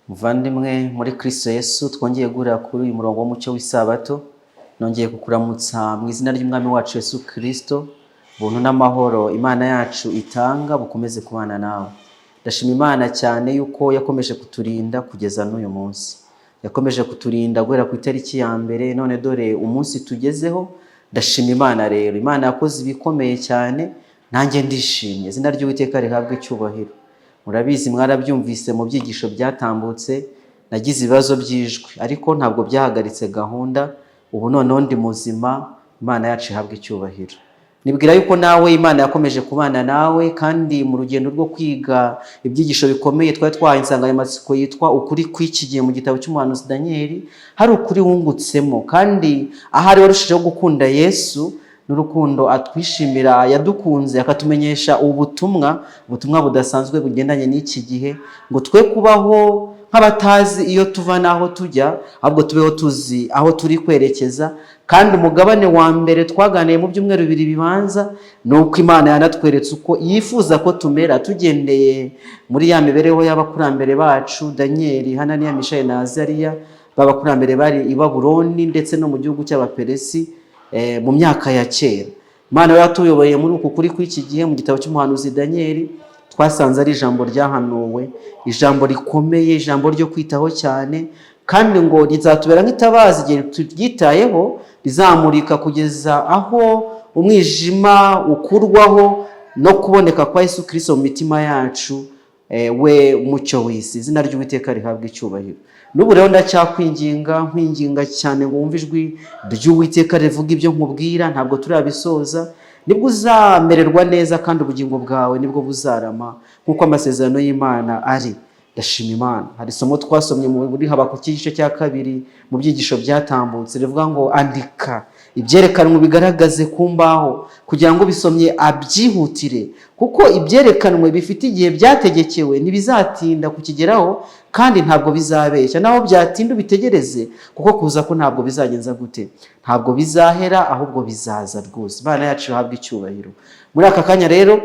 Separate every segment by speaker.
Speaker 1: Muvandimwe muri Kristo Yesu, twongeye guhurira kuri uyu murongo w'umucyo w'isabato. Nongeye kukuramutsa mu izina ry'umwami wacu Yesu Kristo. Ubuntu n'amahoro Imana yacu itanga bukomeze kubana nawe. Ndashima Imana cyane yuko yakomeje kuturinda kugeza n'uyu munsi. Yakomeje kuturinda guhera ku itariki ya mbere, none dore umunsi tugezeho. Ndashima Imana rero. Imana yakoze ibikomeye cyane, nanjye ndishimye. Izina ry'Uwiteka rihabwe icyubahiro. Murabizi mwarabyumvise mu byigisho byatambutse, nagize ibibazo by'ijwi ariko ntabwo byahagaritse gahunda. Ubu noneho ndi muzima, Imana yacu ihabwe icyubahiro. Nibwira yuko nawe Imana yakomeje kubana nawe, kandi mu rugendo rwo kwiga ibyigisho bikomeye twari twahaye insanganyamatsiko yitwa ukuri kw'iki gihe mu gitabo cy'umuhanuzi Daniel. Hari ukuri wungutsemo, kandi ahari warushijeho gukunda Yesu n'urukundo atwishimira, yadukunze akatumenyesha ubutumwa budasanzwe bugendanye n'iki gihe, ngo twe kubaho nk'abatazi iyo tuva n'aho tujya, ahubwo tubeho tuzi aho turi kwerekeza. Kandi umugabane wa mbere twaganiye mu byumweru bibiri bibanza ni uko Imana yanatweretse uko yifuza ko tumera, tugendeye muri ya mibereho y'abakurambere bacu Daniel, Hananiya, Mishaeli na Azariya, b'abakurambere bari i Babuloni ndetse no mu gihugu cy'Abaperesi mu myaka ya kera. Imana yatuyoboye muri uku kuri kw'iki gihe mu gitabo cy'umuhanuzi Daniel. Twasanze ari ijambo ryahanuwe, ijambo rikomeye, ijambo ryo kwitaho cyane, kandi ngo rizatubera nk'itabaza igihe turyitayeho, rizamurika kugeza aho umwijima ukurwaho no kuboneka kwa Yesu Kristo mu mitima yacu, we mucyo w'isi. Izina ry'Uwiteka rihabwe icyubahiro. N'ubu rero nkwinginga cyane ngo wumve ijwi ry'Uwiteka rivuga ibyo nkubwira. Ntabwo turabisoza, nibwo uzamererwa neza kandi ubugingo bwawe nibwo buzarama nk'uko amasezerano y'Imana ari. Ndashima Imana. Hari isomo twasomye muri Habakuki igice cya 2 mu byigisho byatambutse, rivuga ngo andika ibyerekanwe bigaragaze ku mbaho kugira ngo bisomye abyihutire, kuko ibyerekanwe bifite igihe byategekewe ntibizatinda kukigeraho, kandi ntabwo bizabeshya. Naho byatinda ubitegereze, kuko kuza ko ntabwo bizagenza gute, ntabwo bizahera, ahubwo bizaza rwose. Imana yacu ihabwe icyubahiro. Muri aka kanya rero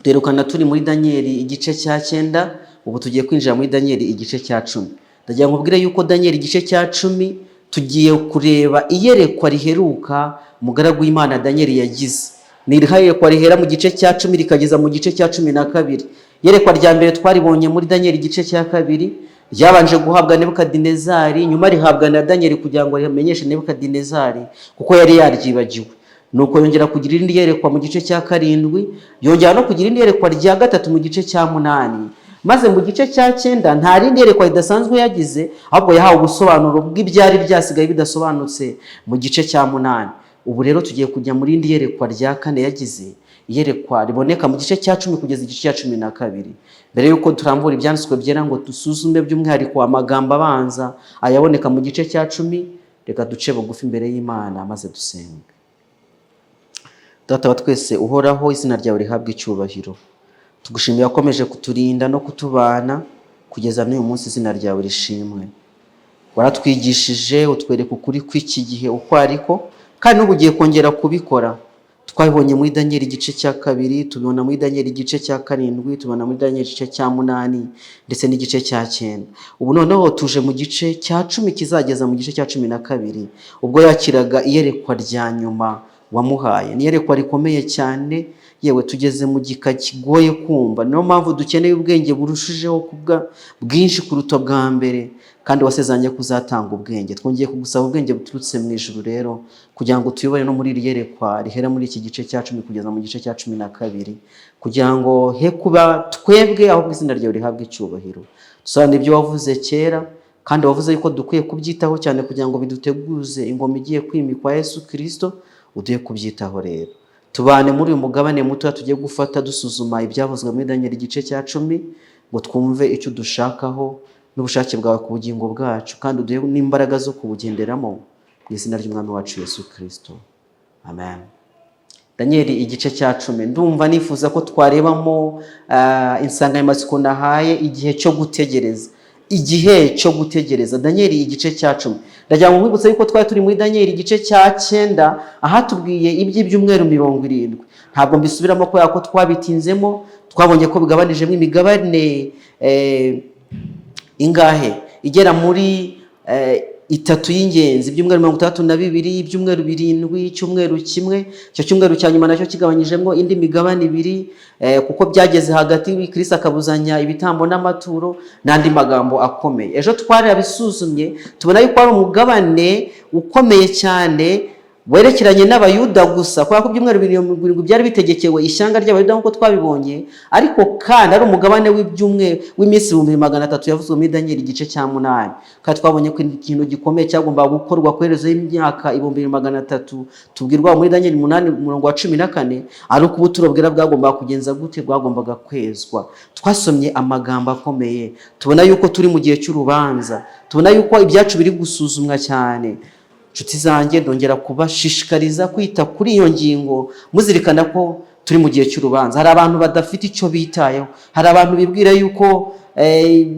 Speaker 1: derukana turi muri Daniel igice cya 9. Ubu tugiye kwinjira muri Daniel igice cya 10. Ndagira ngo mbwire yuko Daniel igice cya 10 tugiye kureba iyerekwa riheruka umugaragu w'Imana Daniel yagize. Ni iyerekwa rihera mu gice cya 10 rikageza mu gice cya 12. Iyerekwa rya mbere twaribonye muri Daniel igice cya 2, ryabanje guhabwa Nebukadinezari, nyuma rihabwa na Daniel kugira ngo rimenyeshe Nebukadinezari kuko yari yaryibagiwe. Nuko yongera kugira irindi yerekwa mu gice cya 7, yongera no kugira irindi yerekwa rya 3 mu gice cya 8. Maze mu gice cya 9 nta rindi yerekwa ridasanzwe yagize, ahubwo yahawe ubusobanuro bw'ibyari byasigaye bidasobanutse mu gice cya 8. Ubu rero tugiye kujya muri irindi yerekwa rya 4 yagize, iyerekwa riboneka mu gice cya 10 kugeza igice cya 12. Mbere yuko turambura ibyanditswe byera ngo dusuzume by'umwihariko amagambo abanza ayaboneka mu gice cya 10, reka duce bugufi imbere y'Imana maze dusenge. Data wa twese uhoraho, izina ryawe rihabwe icyubahiro. Tugushimiye wakomeje kuturinda no kutubana kugeza n'uyu munsi, izina ryawe rishimwe. Waratwigishije utwereka ukuri kw'iki gihe uko ariko, kandi n'ubu ugiye kongera kubikora. Twabibonye muri Daniel igice cya 2, tubibona muri Daniel igice cya 7, tubona muri Daniel igice cya 8 ndetse n'igice cya 9. Ubu noneho tuje mu gice cya 10 kizageza mu gice cya 12, ubwo yakiraga iyerekwa rya nyuma wamuhaye. Ni iyerekwa rikomeye cyane, yewe tugeze mu gika kigoye kumva. Niyo mpamvu dukeneye ubwenge burushijeho kubwa bwinshi kuruta bwa mbere, kandi wasezeranye kuzatanga ubwenge. Twongeye kugusaba ubwenge buturutse mu ijuru rero, kugira ngo tuyobore no muri iri yerekwa rihera muri iki gice cya 10 kugeza mu gice cya 12, kugira ngo he kuba twebwe, ahubwo izina ryawe rihabwe icyubahiro. Dusobanura ibyo wavuze kera, kandi wavuze yuko dukwiye kubyitaho cyane kugira ngo biduteguze ingoma igiye kwimikwa Yesu Kristo. Uduye kubyitaho rero. Tubane muri uyu mugabane muto tugiye gufata dusuzuma ibyavuzwe muri Daniel igice cya 10, ngo twumve icyo dushakaho n'ubushake bwawe ku bugingo bwacu, kandi uduhe n'imbaraga zo kubugenderamo mu izina ry'umwami wacu Yesu Kristo. Amen. Daniel igice cya 10, ndumva nifuza ko twarebamo insanganyamatsiko nahaye, igihe cyo gutegereza. Igihe cyo gutegereza. Daniel igice cya 10. Ndagira ngo mwibutse yuko twari turi muri Daniel igice cya 9, aha tubwiye iby'ibyumweru 70. Ntabwo mbisubiramo ko twabitsinzemo. Twabonye ko bigabanijemo imigabane ingahe? Igera muri itatu y'ingenzi, ibyumweru 32, ibyumweru 7, icyumweru kimwe. Icyo cyumweru cya nyuma nacyo kigabanyijemo indi migabane 2 kuko byageze hagati Kristo akabuzanya ibitambo n'amaturo n'andi magambo akomeye. Ejo twari abisuzumye tubona yuko ari umugabane ukomeye cyane werekeranye n'abayuda gusa, kubera ko ibyumweru 7 byari bitegekewe ishyanga ry'abayuda nk'uko twabibonye, ariko kandi ari umugabane w'iminsi 300 yavuzwe muri Daniel igice cya 8. Kandi twabonye ko ikintu gikomeye cyagombaga gukorwa kwerezo y'imyaka 2300 tubwirwa muri Daniel 8:14 ari uko ubuturo bwera bwagombaga kugenza gute, bwagombaga kwezwa. Twasomye amagambo akomeye, tubona yuko turi mu gihe cy'urubanza, tubona yuko ibyacu biri gusuzumwa cyane. Nshuti zanjye, ndongera kubashishikariza kwita kuri iyo ngingo, muzirikana ko turi mu gihe cy'urubanza. Hari abantu badafite icyo bitayeho, hari abantu bibwira yuko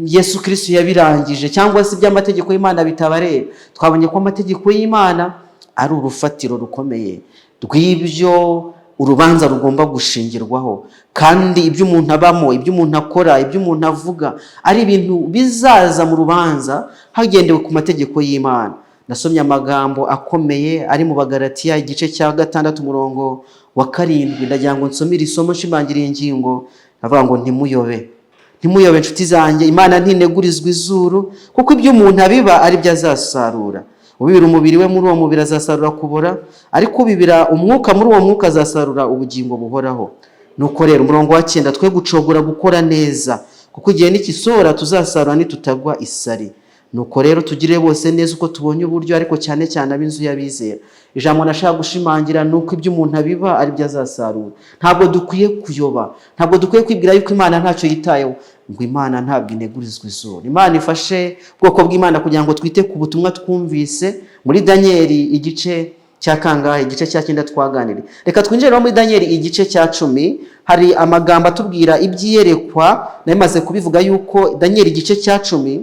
Speaker 1: Yesu Kristo yabirangije cyangwa se iby'amategeko y'Imana bitabareba. Twabonye ko amategeko y'Imana ari urufatiro rukomeye rw'ibyo urubanza rugomba gushingirwaho, kandi ibyo umuntu abamo, ibyo umuntu akora, ibyo umuntu avuga ari ibintu bizaza mu rubanza hagendewe ku mategeko y'Imana. Nasomye amagambo akomeye ari mu Bagalatiya igice cya 6 umurongo wa 7. Ndagira ngo nsomire isomo nshimangira ingingo, avuga ngo ntimuyobe nshuti zanjye, Imana ntinegurizwa izuru, kuko ibyo umuntu abiba ari byo azasarura. Ubibira umubiri we, muri uwo mubiri azasarura kubora, ariko ubibira umwuka, muri uwo mwuka azasarura ubugingo buhoraho. Nuko rero umurongo wa 9, twe gucogora gukora neza, kuko igihe nikisohora tuzasarura nitutagwa isari. Nuko rero tugire bose neza uko tubonye uburyo, ariko cyane cyane ab'inzu y'abizera. Ijambo nashaka gushimangira nuko ibyo umuntu abiba ari byo azasarura. Ntabwo dukwiye kuyoba, ntabwo dukwiye kwibwira yuko Imana ntacyo yitayeho, ngo Imana ntabwo inegurizwa izuru. Imana ifashe ubwoko bw'Imana kugira ngo twite ku butumwa twumvise muri Daniel igice cya kangahe, igice cya 9 twaganiriye. Reka twinjire muri Daniel igice cya 10. Hari amagambo atubwira ibyiyerekwa, namaze kubivuga yuko Daniel igice cya 10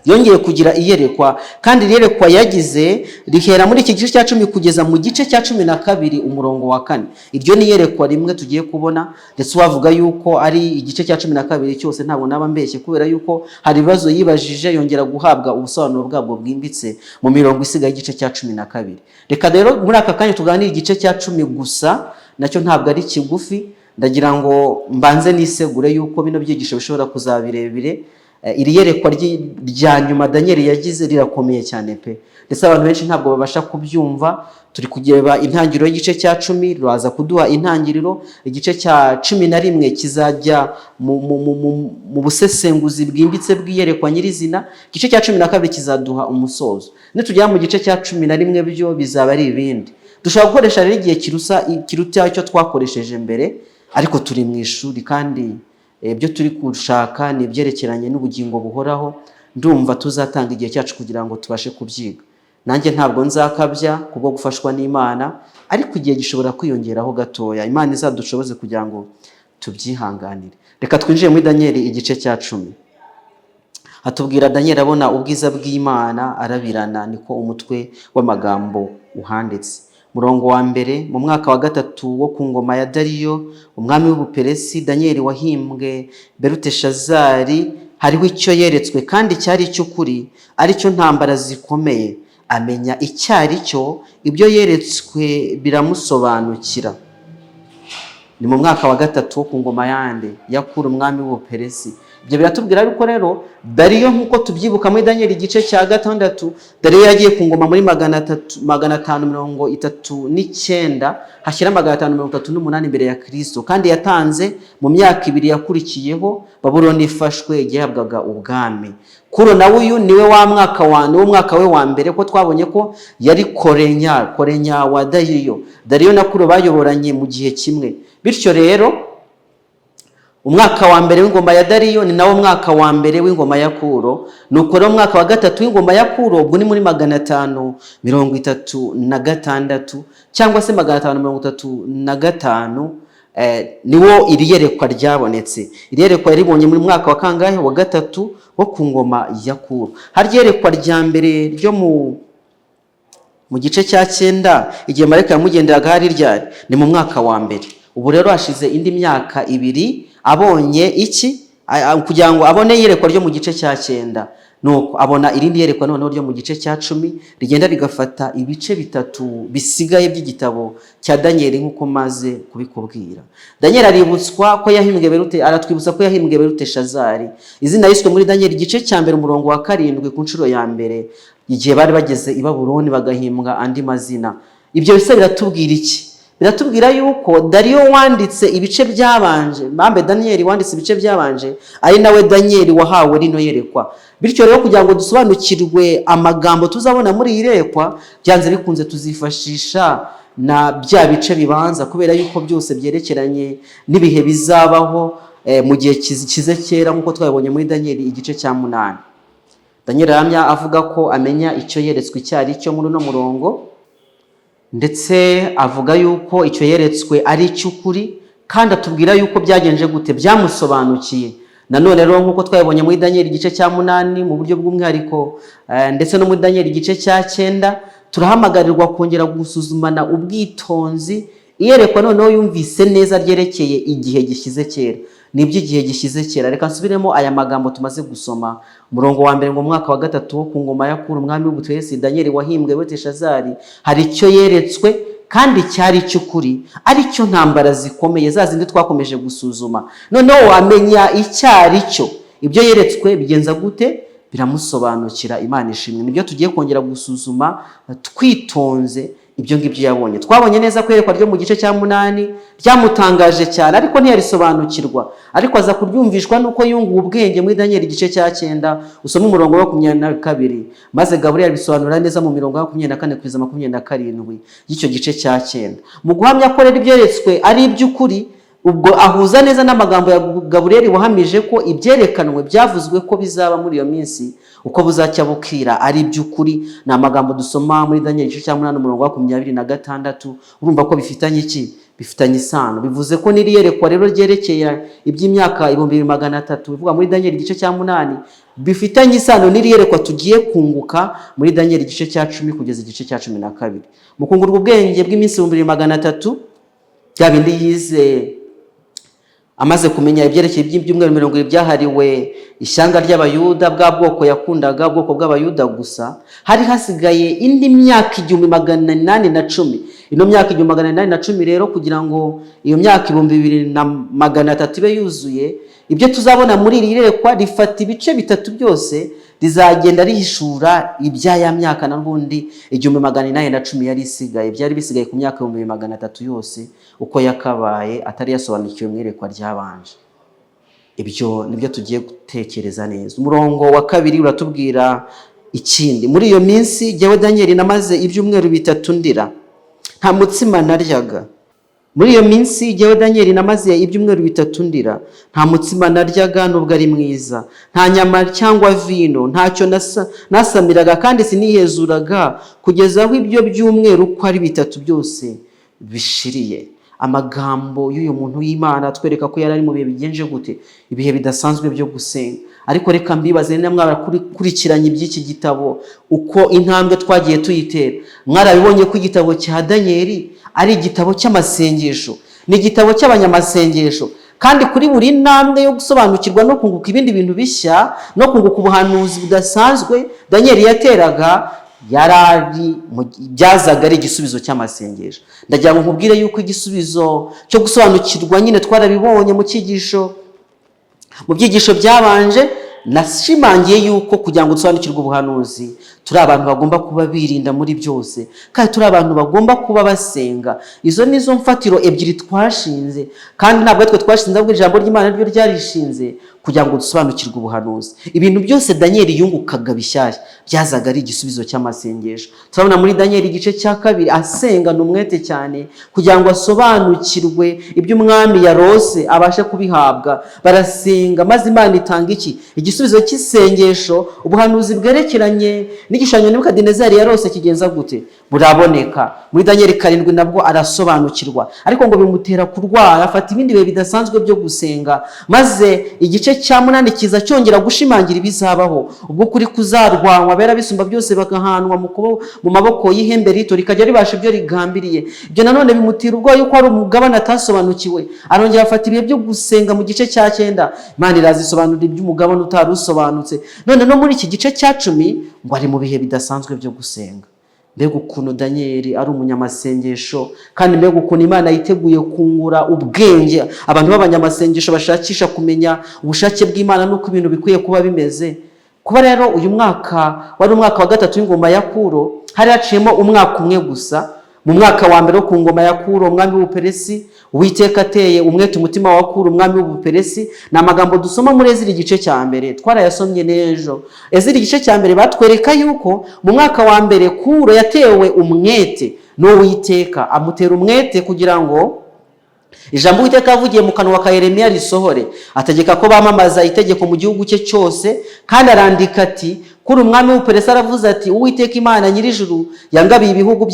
Speaker 1: yongeye kugira iyerekwa, kandi iyerekwa yagize rihera muri iki gice cya 10 kugeza mu gice cya 12 umurongo wa 4. Iryo ni iyerekwa rimwe tugiye kubona, ndetse wavuga yuko ari igice cya 12 cyose, ntabwo naba mbeshye, kubera yuko hari ibibazo yibajije yongera guhabwa ubusobanuro bwabwo bwimbitse mu mirongo isigaye igice cya 12. Reka rero muri aka kanya tuganire igice cya 10 gusa, nacyo ntabwo ari kigufi. Ndagira ngo mbanze nisegure yuko bino byigisho bishobora kuzabirebire. Iri yerekwa rya nyuma Daniel yagize rirakomeye cyane pe, ndetse abantu benshi ntabwo babasha kubyumva. Turi kugeba intangiriro y'igice cya 10, ruraza kuduha intangiriro. Igice cya 11 kizajya mu busesenguzi bwimbitse bw'iyerekwa nyirizina. Igice cya 12 kizaduha umusozo. Nitujya mu gice cya 11 byo bizaba ari ibindi. Dushobora gukoresha rero igihe kiruta icyo twakoresheje mbere, ariko turi mu ishuri, kandi ibyo turi gushaka ni ibyerekeranye n'ubugingo buhoraho. Ndumva tuzatanga igihe cyacu kugira ngo tubashe kubyiga. Nanjye ntabwo nzakabya kubwo gufashwa n'Imana, ariko igihe gishobora kwiyongeraho gatoya. Imana izadushoboze kugira ngo tubyihanganire. Reka twinjire muri Daniel igice cya 10. Hatubwira Daniel abona ubwiza bw'Imana arabirana, niko umutwe w'amagambo uhanditse. Murongo wa 1, mu mwaka wa 3 wo ku ngoma ya Dariyo umwami w'Ubuperesi, Daniel wahimbwe Beluteshazari, hariho icyo yeretswe kandi cyari cy'ukuri, ari cyo ntambara zikomeye. Amenya icyari cyo, ibyo yeretswe biramusobanukira. Ni mu mwaka wa 3 wo ku ngoma yande yakura umwami w'Ubuperesi. Ibyo biratubwira yuko rero Dariyo, nk'uko tubyibuka muri Daniel igice cya 6, Dariyo yagiye ku ngoma muri 539 hashyira 538 mbere ya Kristo, kandi yatanze mu myaka 2 yakurikiyeho Babuloni ifashwe igihabwaga ubwami. Kuro nawe uyu niwe wa mwaka we wa mbere, ko twabonye ko yari Korenya wa Dariyo. Dariyo na Kuro bayoboranye mu gihe kimwe. Bityo rero umwaka wa mbere w'ingoma ya Dariyo ni nawo mwaka wa mbere w'ingoma ya Kuro. Nuko rero umwaka wa 3 w'ingoma ya Kuro, ubwo ni muri 536 cyangwa se 535, niwo iri yerekwa ryabonetse. Iri yerekwa yaribonye muri mwaka wa kangahe, wa 3 wo ku ngoma ya Kuro. Hari yerekwa rya mbere ryo mu gice cya 9, igihe marayika yamugenderaga hari ryari, ni mu mwaka wa mbere. Ubu rero hashize indi myaka 2 abonye iki, kugira ngo abone iyerekwa ryo mu gice cya 9, nuko abona irindi yerekwa noneho ryo mu gice cya 10 rigenda rigafata ibice bitatu bisigaye by'igitabo cya Danieli nk'uko maze kubikubwira. Danieli aributswa ko yahimbwe aratwibutsa ko yahimbwe Beluteshazari. Izina yiswe muri Danieli igice cya 1 umurongo wa 7 ku nshuro ya mbere, igihe bari bageze i Babuloni bagahimbwa andi mazina. Ibyo bisa biratubwira iki? Biratubwira yuko Dariyo wanditse ibice byabanje, mbambe Danieli wanditse ibice byabanje, ari nawe Danieli wahawe rino yerekwa. Bityo rero kugira ngo dusobanukirwe amagambo tuzabona muri irekwa, byanze bikunze tuzifashisha na bya bice bibanza, kubera yuko byose byerekeranye n'ibihe bizabaho mu gihe kize kera, nk'uko twabonye muri Danieli igice cya 8. Danieli aramya avuga ko amenya icyo yeretswe icyari cyo muri no murongo, ndetse avuga yuko icyo yeretswe ari icy'ukuri, kandi atubwira yuko byagenje gute, byamusobanukiye. Nanone rero nk'uko twabonye muri Danieli igice cya 8 mu buryo bw'umwihariko, ndetse no muri Danieli igice cya 9, turahamagarirwa kongera gusuzumana ubwitonzi iyerekwa noneho yumvise neza ryerekeye igihe gishize kera. Nibyo igihe gishize kera. Reka nsubiremo aya magambo tumaze gusoma. Umurongo wa 1 ngo mwaka wa 3 wo ku ngoma ya Kuro umwami w'Ubuperesi, Danieli wahimbwe Beluteshazari hari icyo yeretswe kandi cyari cy'ukuri, ari cyo ntambara zikomeye zazindi twakomeje gusuzuma. Noneho wamenya icyari cyo, ibyo yeretswe bigenza gute, biramusobanukira. Imana ishimwe. Nibyo tugiye kongera gusuzuma twitonze ibyo ngibyo yabonye. Twabonye neza ko yerekwa ryo mu gice cya 8 ryamutangaje cyane, ariko ntiyarisobanukirwa, ariko aza kuryumvishwa nuko yunguye ubwenge muri Danieli igice cya 9 usoma umurongo wa 22, maze Gaburiyeli bisobanura neza mu mirongo ya 24 kugeza 27 y'icyo gice cya 9. Mu guhamya ko rero ibyeretswe ari iby'ukuri, ubwo ahuza neza n'amagambo ya Gaburiyeli wahamije ko ibyerekanwe byavuzwe ko bizaba muri iyo minsi uko buzacya bukira ari iby'ukuri. Ni amagambo dusoma muri Danieli igice cya 8 umurongo wa 26. Urumva ko bifitanye iki? Bifitanye isano. Bivuze ko niri yerekwa rero ryerekeye iby'imyaka 2300 bivuga muri Danieli igice cya 8 bifitanye isano niri yerekwa tugiye kunguka muri Danieli igice cya 10 kugeza igice cya 12. Mu kungurwa ubwenge bw'iminsi 2300 bya bindi yize amaze kumenya ibyerekeye ibyumweru 20 byahariwe ishyanga ry'abayuda, bwa bwoko yakundaga, bwoko bw'abayuda gusa, hari hasigaye indi myaka 1810. Ino myaka 1810 rero kugira ngo iyo myaka 2300 ibe yuzuye, ibyo tuzabona muri iri yerekwa rifata ibice bitatu byose, rizagenda rihishura ibyaya myaka n'ubundi 1810 yari isigaye, byari bisigaye ku myaka 2300 yose uko yakabaye, atari yasobanukiwe mu iyerekwa ryabanje. Ibyo nibyo tugiye gutekereza neza. Umurongo wa 2 uratubwira ikindi. Muri iyo minsi jyewe Danieli namaze ibyumweru 3 ndira, nta mutsima naryaga. Muri iyo minsi jyewe Danieli namaze ibyumweru 3 ndira, nta mutsima naryaga nubwo ari mwiza, nta nyama cyangwa vino, ntacyo nasamiraga kandi sinihezuraga kugeza aho ibyo byumweru uko ari 3 byose bishiriye. Amagambo y'uyu muntu w'Imana twereka ko yari ari mu bihe bigenje gute, ibihe bidasanzwe byo gusenga. Ariko reka mbibaze na mwarakurikiranye iby'iki gitabo uko intambwe twagiye tuyitera. Mwarabibonye ko igitabo cya Danieli ari igitabo cy'amasengesho, ni igitabo cy'abanyamasengesho, kandi kuri buri ntambwe yo gusobanukirwa no kunguka ibindi bintu bishya no kunguka ubuhanuzi budasanzwe Danieli yateraga, yarari byazaga ari igisubizo cy'amasengesho. Ndagira ngo nkubwire yuko igisubizo cyo gusobanukirwa nyine twarabibonye mu byigisho byabanje. Nashimangiye yuko kugira ngo dusobanukirwe ubuhanuzi turi abantu bagomba kuba birinda muri byose, kandi turi abantu bagomba kuba basenga. Izo nizo mfatiro ebyiri twashinze, kandi ntabwo twe twashinze ahubwo ijambo ry'Imana ryo ryarishinze kugira ngo dusobanukirwe ubuhanuzi. Ibintu byose Danieli yungukaga bishyashya byazaga ari igisubizo cy'amasengesho. Turabona muri Danieli igice cya 2 asengana umwete cyane kugira ngo asobanukirwe ibyo umwami yarose abashe kubihabwa. Barasenga maze Imana itanga iki? Igisubizo cy'isengesho, ubuhanuzi bwerekeranye n'igishushanyo Nebukadinezari yarose kigenza gute? Buraboneka. Muri Daniel 7 nabwo arasobanukirwa, ariko ngo bimutera kurwara, afata ibindi bihe bidasanzwe byo gusenga, maze igice cya 8 kiza cyongera gushimangira ibizabaho, ubwo kuri kuzarwanwa, abera bisumba byose bagahanwa mu maboko y'ihembe rito rikajya ribasha ibyo rigambiriye. Ibyo nanone bimutira ubwo yuko ari umugabane atasobanukiwe, arongera afata ibihe byo gusenga mu gice cya 9. Imana irazisobanurira iby'umugabane utarusobanutse. None no muri iki gice cya 10 ngo ari mu bihe bidasanzwe byo gusenga. Mbega ukuntu Daniel ari umunyamasengesho, kandi mbega ukuntu Imana yiteguye kungura ubwenge abantu b'abanyamasengesho bashakisha kumenya ubushake bw'Imana n'uko ibintu bikwiye kuba bimeze. Kuba rero uyu mwaka wari umwaka wa 3 w'ingoma ya Kuro, hari haciyemo umwaka umwe gusa. Mu mwaka wa mbere wo ku ngoma ya Kuro umwami w'Ubuperesi, Uwiteka ateye umwete umutima wa Kuro umwami w'Ubuperesi. Ni amagambo dusoma muri Ezira igice cya mbere, twarayasomye n'ejo. Ezira igice cya mbere batwereka yuko mu mwaka wa mbere Kuro yatewe umwete n'Uwiteka, amutera umwete kugira ngo ijambo Uwiteka yavugiye mu kanwa ka Yeremiya risohore. Ategeka ko bamamaza itegeko mu gihugu cye cyose, kandi arandika ati, Kuri umwami w'Ubuperesi aravuze ati, Uwiteka Imana nyir'ijuru yangabiye ibihugu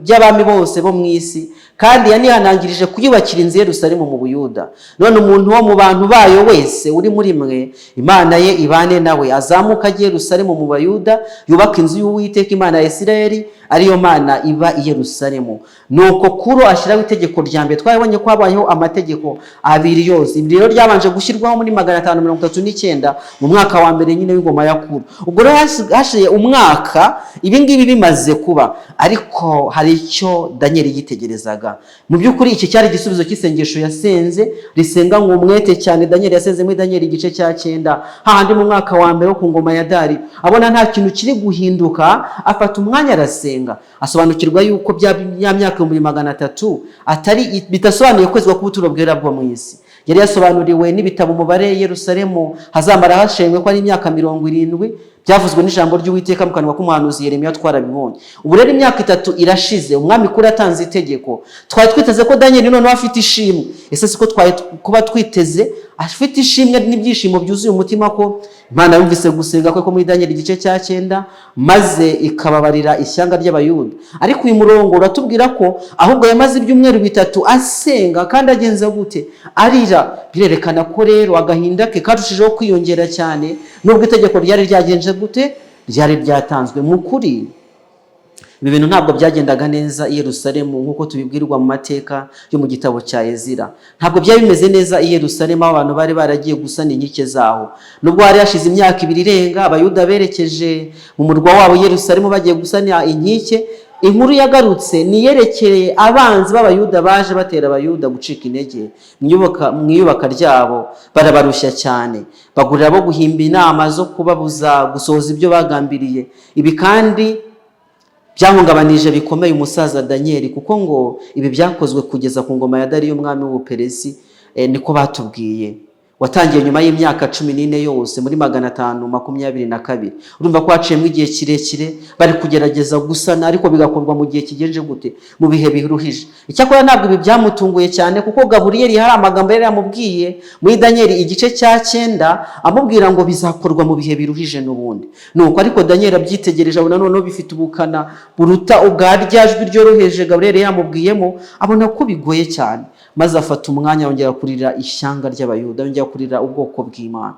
Speaker 1: by'abami bose bo mu isi, kandi yanihanangirije kuyubakira inzu Yerusalemu mu Buyuda. None umuntu wo mu bantu bayo wese uri muri mwe, Imana ye ibane nawe, azamuka ajye Yerusalemu mu Bayuda, yubaka inzu y'Uwiteka Imana ya Isirayeli, ariyo Mana iba i Yerusalemu. Nuko Kuro ashyiraho itegeko rya mbere. Twabonye ko habayeho amategeko abiri yose. Ibi rero ryabanje gushyirwaho muri 539 mu mwaka wa mbere nyine w'ingoma ya Kuro. Ubwo rero hashize umwaka ibi ngibi bimaze kuba, ariko hari icyo Daniel yitegerezaga. Mu by'ukuri iki cyari igisubizo cy'isengesho yasenze, risenga ngo umwete cyane. Daniel yasenze muri Daniel igice cya 9, hahandi mu mwaka wa mbere wo ku ngoma ya Dari, abona nta kintu kiri guhinduka, afata umwanya arasenga, asobanukirwa yuko bya myaka 300 atari bitasobanuye kwezwa k'ubuturo bwera bwo mu isi. Yari yasobanuriwe n'ibitabo umubare Yerusalemu hazamara hashenywe ko ari imyaka 70, byavuzwe n'ijambo ry'Uwiteka mu kanwa k'umuhanuzi Yeremiya, twarabibonye. Ubu rero imyaka 3 irashize, umwami Kuro atanze itegeko. Twari twiteze ko Daniel none afite ishimwe. Ese siko twari kuba twiteze afite ishimwe n'ibyishimo byuzuye umutima ko Imana yumvise gusenga kwe ko muri Daniel igice cya 9, maze ikababarira ishyanga ry'Abayuda. Ariko uyu murongo uratubwira ko ahubwo yamaze ibyumweru 3 asenga, kandi agenza gute? Arira. Birerekana ko rero agahinda ke karushijeho kwiyongera cyane, nubwo itegeko ryari ryagenje gute, ryari ryatanzwe. Mu kuri ibi bintu ntabwo byagendaga neza i Yerusalemu nk'uko tubibwirwa mu mateka yo mu gitabo cya Ezira. Ntabwo byari bimeze neza i Yerusalemu, abantu bari baragiye gusana inkike zaho. Nubwo hari hashize imyaka 2 irenga, Abayuda berekeje mu murwa wabo Yerusalemu bagiye gusana inkike. Inkuru yagarutse niyerekeye abanzi b'Abayuda baje batera Abayuda gucika intege mu iyubaka ryabo, barabarushya cyane, bagurira bo guhimba inama zo kubabuza gusohoza ibyo bagambiriye. Ibi kandi byahungabanije bikomeye umusaza Daniel, kuko ngo ibi byakozwe kugeza ku ngoma ya Dariyo umwami w'Ubuperesi. Niko batubwiye. Watangiye nyuma y'imyaka 14 yose muri 522. Urumva ko haciyemo igihe kirekire bari kugerageza gusana, ariko bigakorwa mu gihe kigenje gute, mu bihe biruhije. Icyakora ntabwo ibi byamutunguye cyane, kuko Gaburiyeli hari amagambo yari yamubwiye muri Daniel igice cya 9 amubwira ngo bizakorwa mu bihe biruhije n'ubundi. Nuko ariko Daniel abyitegereje abona none bifite ubukana buruta ubwa ryajwi ryoroheje Gaburiyeli yamubwiyemo, abona ko bigoye cyane, maze afata umwanya yongera kurira ishyanga ry'Abayuda, yongera kurira ubwoko bw'Imana.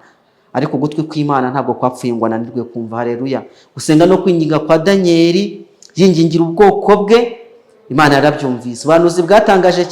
Speaker 1: Ariko gutwi kw'Imana ntabwo kwapfuye ngo ananirwe kumva. Haleluya. Gusenga no kwinginga kwa Daniel yingingira ubwoko bwe, Imana yarabyumvise. Ubuhanuzi butangaje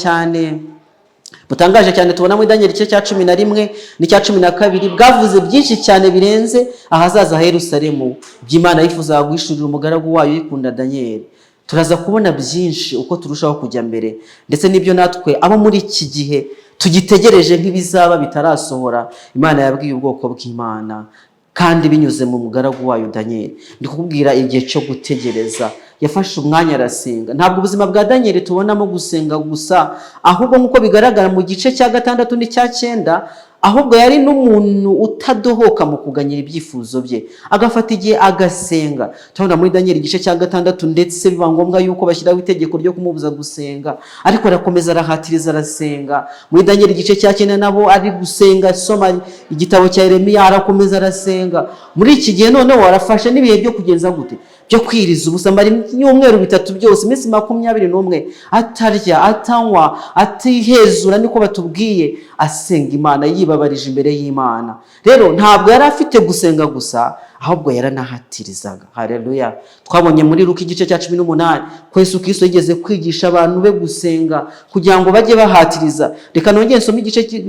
Speaker 1: cyane tubona muri Daniel igice cya 11 n'icya 12 bwavuze byinshi cyane birenze ahazaza ha Yerusalemu, by'Imana yifuza guhishurira umugaragu wayo yikunda Daniel. Turaza kubona byinshi uko turushaho kujya mbere, ndetse n'ibyo natwe abo muri iki gihe tugitegereje nk'ibizaba bitarasohora. Imana yabwiye ubwoko bw'Imana, kandi binyuze mu mugaragu wayo Daniel. Ndi kukubwira igihe cyo gutegereza. Yafashe umwanya arasenga. Ntabwo ubuzima bwa Daniel tubonamo gusenga gusa, ahubwo nk'uko bigaragara mu gice cya 6 n'icya 9, ahubwo yari n'umuntu utadohoka mu kuganyira ibyifuzo bye, agafata igihe agasenga. Turabona muri Daniel igice cya 6 ndetse biba ngombwa yuko bashyiraho itegeko ryo kumubuza gusenga, ariko arakomeza arahatiriza arasenga. Muri Daniel igice cya 9 nabo ari gusenga, asoma igitabo cya Yeremiya arakomeza arasenga. Muri iki gihe noneho arafashe n'ibihe byo kugenza gute, byo kwiriza ubusa, mara ibyumweru 3 byose, iminsi 21 atarya atanywa atihezura, niko batubwiye, asenga Imana, yibabarije imbere y'Imana. Rero ntabwo yari afite gusenga gusa, ahubwo yaranahatirizaga. Haleluya. Twabonye muri Luka igice cya 18 ko Yesu Kristo yigeze kwigisha abantu be gusenga kugira ngo bajye bahatiriza. Reka nongeye nsome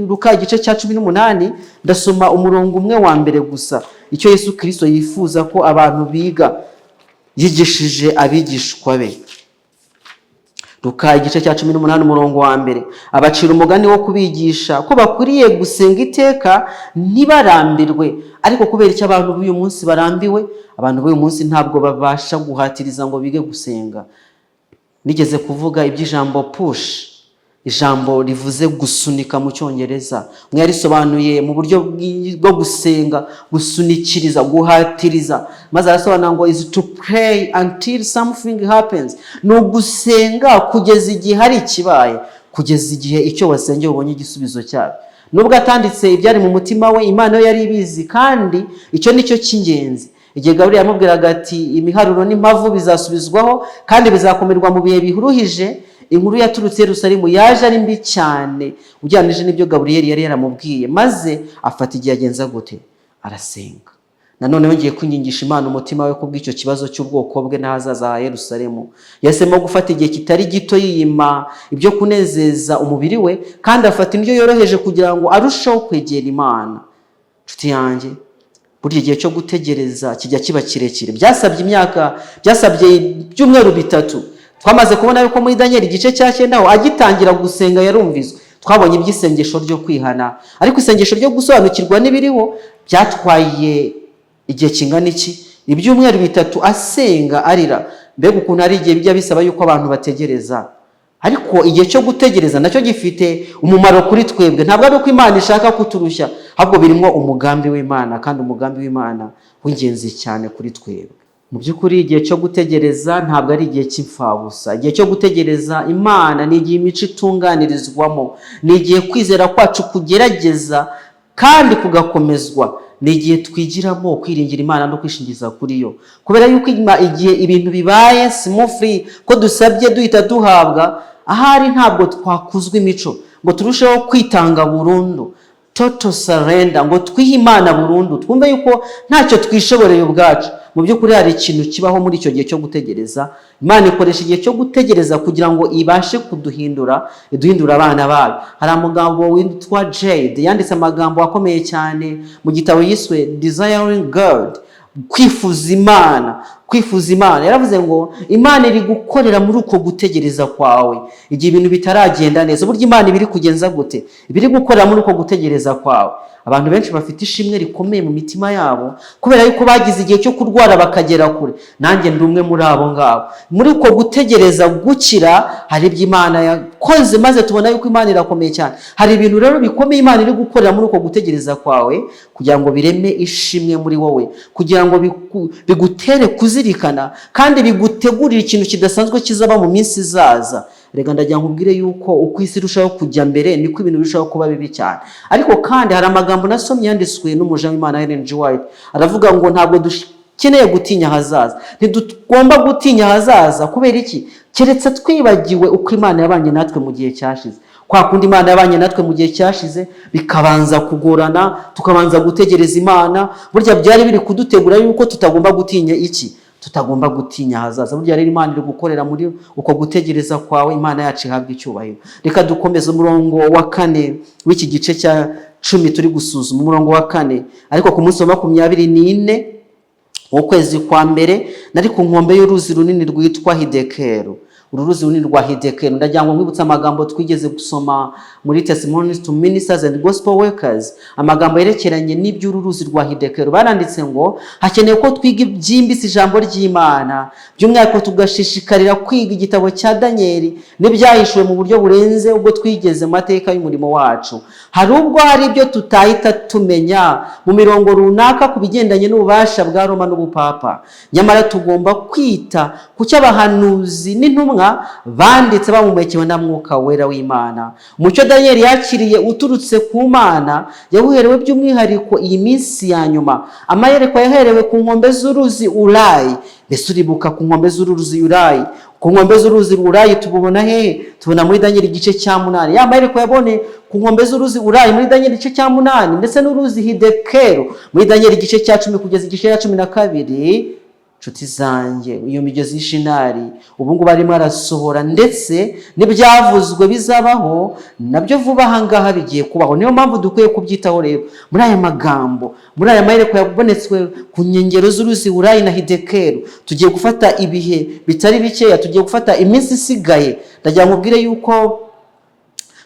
Speaker 1: Luka igice cya 18, ndasoma umurongo umwe wa mbere gusa. Icyo Yesu Kristo yifuza ko abantu biga yigishije abigishwa be. Luka igice cya 18 umurongo wa mbere, abacira umugani wo kubigisha ko bakwiriye gusenga iteka ntibarambirwe. Ariko kubera icyo abantu b'uyu munsi barambiwe, abantu b'uyu munsi ntabwo babasha guhatiriza ngo bige gusenga. Nigeze kuvuga iby'ijambo push, ijambo rivuze gusunika mu Cyongereza. Mwe risobanuye mu buryo bwo gusenga, gusunikiriza, guhatiriza. Maze arasobanura ngo is to pray until something happens. No gusenga kugeza igihe hari ikibaye, kugeza igihe icyo wasengeye ubonye igisubizo cyabyo. Nubwo atanditse ibyari mu mutima we, Imana yo yari ibizi, kandi icyo nicyo cy'ingenzi. Igihe Gabriel yamubwiraga ati imiharuro n'impavu bizasubizwaho kandi bizakomerwa mu bihe bihuruhije, inkuru yaturutse Yerusalemu yaje ari mbi cyane ugereranije n'ibyo Gabriel yari yaramubwiye. Maze afata igihe agenza gute, arasenga. Nanone yongeye kwingingisha Imana umutima we kubw'icyo kibazo cy'ubwoko bwe n'ahazaza ha Yerusalemu. Yahisemo gufata igihe kitari gito yiyima ibyo kunezeza umubiri we, kandi afata indyo yoroheje kugira ngo arusheho kwegera Imana. Nshuti yanjye, burya igihe cyo gutegereza kijya kiba kirekire. Byasabye ibyumweru 3. Twamaze kubona yuko muri Daniel igice cya 9 aho agitangira gusenga yarumvizwe. Twabonye iby'isengesho ryo kwihana, ariko isengesho ryo gusobanukirwa n'ibiriho byatwaye igihe kingana iki? Ibyumweru 3 asenga arira. Mbega ukuntu ari igihe bijya bisaba yuko abantu bategereza. Ariko igihe cyo gutegereza nacyo gifite umumaro kuri twebwe. Ntabwo ari uko Imana ishaka kuturushya, ahubwo birimo umugambi w'Imana, kandi umugambi w'Imana w'ingenzi cyane kuri twebwe. Mu by'ukuri igihe cyo gutegereza ntabwo ari igihe cy'imfabusa. Igihe cyo gutegereza Imana ni igihe imico itunganirizwamo, ni igihe kwizera kwacu kugerageza kandi kugakomezwa, ni igihe twigiramo kwiringira Imana no kwishingiza kuri yo. Kubera yuko igihe ibintu bibaye smoothly, ko dusabye duhita duhabwa, ahari ntabwo twakuzwa imico ngo turusheho kwitanga burundu, total surrender, ngo twihe Imana burundu, twumve yuko ntacyo twishoboreye ubwacu. Mu by'ukuri hari ikintu kibaho muri icyo gihe cyo gutegereza. Imana ikoresha igihe cyo gutegereza kugira ngo ibashe kuduhindura, iduhindura abana bayo. Hari amagambo witwa Jade yanditse amagambo akomeye cyane mu gitabo yiswe Desiring God, kwifuza Imana. Yaravuze ngo Imana iri gukorera muri uko gutegereza kwawe igihe ibintu bitaragenda neza. Burya Imana ibiri kugenza gute, ibiri gukorera muri uko gutegereza kwawe. Abantu benshi bafite ishimwe rikomeye mu mitima yabo kubera yuko bagize igihe cyo kurwara bakagera kure. Nanjye ndi umwe muri abo ngabo. Muri uko gutegereza gukira hari ibyo Imana yakoze, maze tubona yuko Imana irakomeye cyane. Hari ibintu rero bikomeye Imana iri gukorera muri uko gutegereza kwawe kugira ngo bireme ishimwe muri wowe, kugira ngo bigutere kuzirikana kandi bigutegurire ikintu kidasanzwe kizaba mu minsi izaza. Rega ndagira nkubwire yuko uko isi irushaho kujya mbere niko ibintu birushaho kuba bibi cyane. Ariko kandi hari amagambo nasomye yanditswe n'umuja w'Imana Ellen G. White, aravuga ngo ntabwo dukeneye gutinya hazaza, ntitugomba gutinya hazaza. Kubera iki? Keretse twibagiwe uko Imana yabanye natwe mu gihe cyashize. Kwa kundi Imana yabanye natwe mu gihe cyashize bikabanza kugorana, tukabanza gutegereza Imana. Burya byari biri kudutegura yuko tutagomba gutinya iki? Tutagomba gutinya hazaza. Burya rero Imana iri gukorera muri uko gutegereza kwawe. Imana yacu ihabwa icyubahiro. Reka dukomeze umurongo wa 4 w'iki gice cya 10 turi gusuzuma, umurongo wa 4. Ariko ku munsi wa 24 w'ukwezi kwa mbere nari ku nkombe y'uruzi runini rwitwa Hidekeru. uru ruzi runini rwa Hiddekel. Ndagira ngo nkwibutse amagambo twigeze gusoma muri Testimonies to Ministers and Gospel Workers, amagambo yerekeranye n'iby'uru ruzi rwa Hiddekel. Baranditse ngo hakeneye ko twiga ibyimbitse ijambo ry'Imana, by'umwihariko tugashishikarira kwiga igitabo cya Danieli n'ibyahishuwe mu buryo burenze ubwo twigeze mu mateka y'umurimo wacu. Hari ubwo hari ibyo tutahita tumenya mu mirongo runaka ku bigendanye n'ububasha bwa Roma n'ubupapa, nyamara tugomba kwita ku cyo abahanuzi n'intumwa banditse bamumekewe na Mwuka Wera w'Imana. Umucyo Danieli yakiriye uturutse ku Mana yawuherewe by'umwihariko iyi minsi ya nyuma. Amayerekwa yaherewe ku nkombe z'uruzi Ulayi. Mbese uribuka ku nkombe z'uruzi Ulayi? Ku nkombe z'uruzi Ulayi tubona hehe? Tubona muri Danieli igice cya 8. Ya mayerekwa yabone ku nkombe z'uruzi Ulayi muri Danieli igice cya 8, ndetse n'uruzi Hiddekel muri Danieli igice cya 10 kugeza igice cya 12. Nshuti zanjye, iyo migezi y'Ishinari ubu ngubu barimo arasohora, ndetse n'ibyavuzwe bizabaho nabyo vuba aha ngaha bigiye kubaho. Niyo mpamvu dukwiye kubyitaho rero. Muri aya magambo, muri aya mayerekwa yabonetswe ku nkengero z'uruzi Ulayi na Hiddekel, tugiye gufata ibihe bitari bikeya, tugiye gufata iminsi isigaye. Ndagira ngo ubwire yuko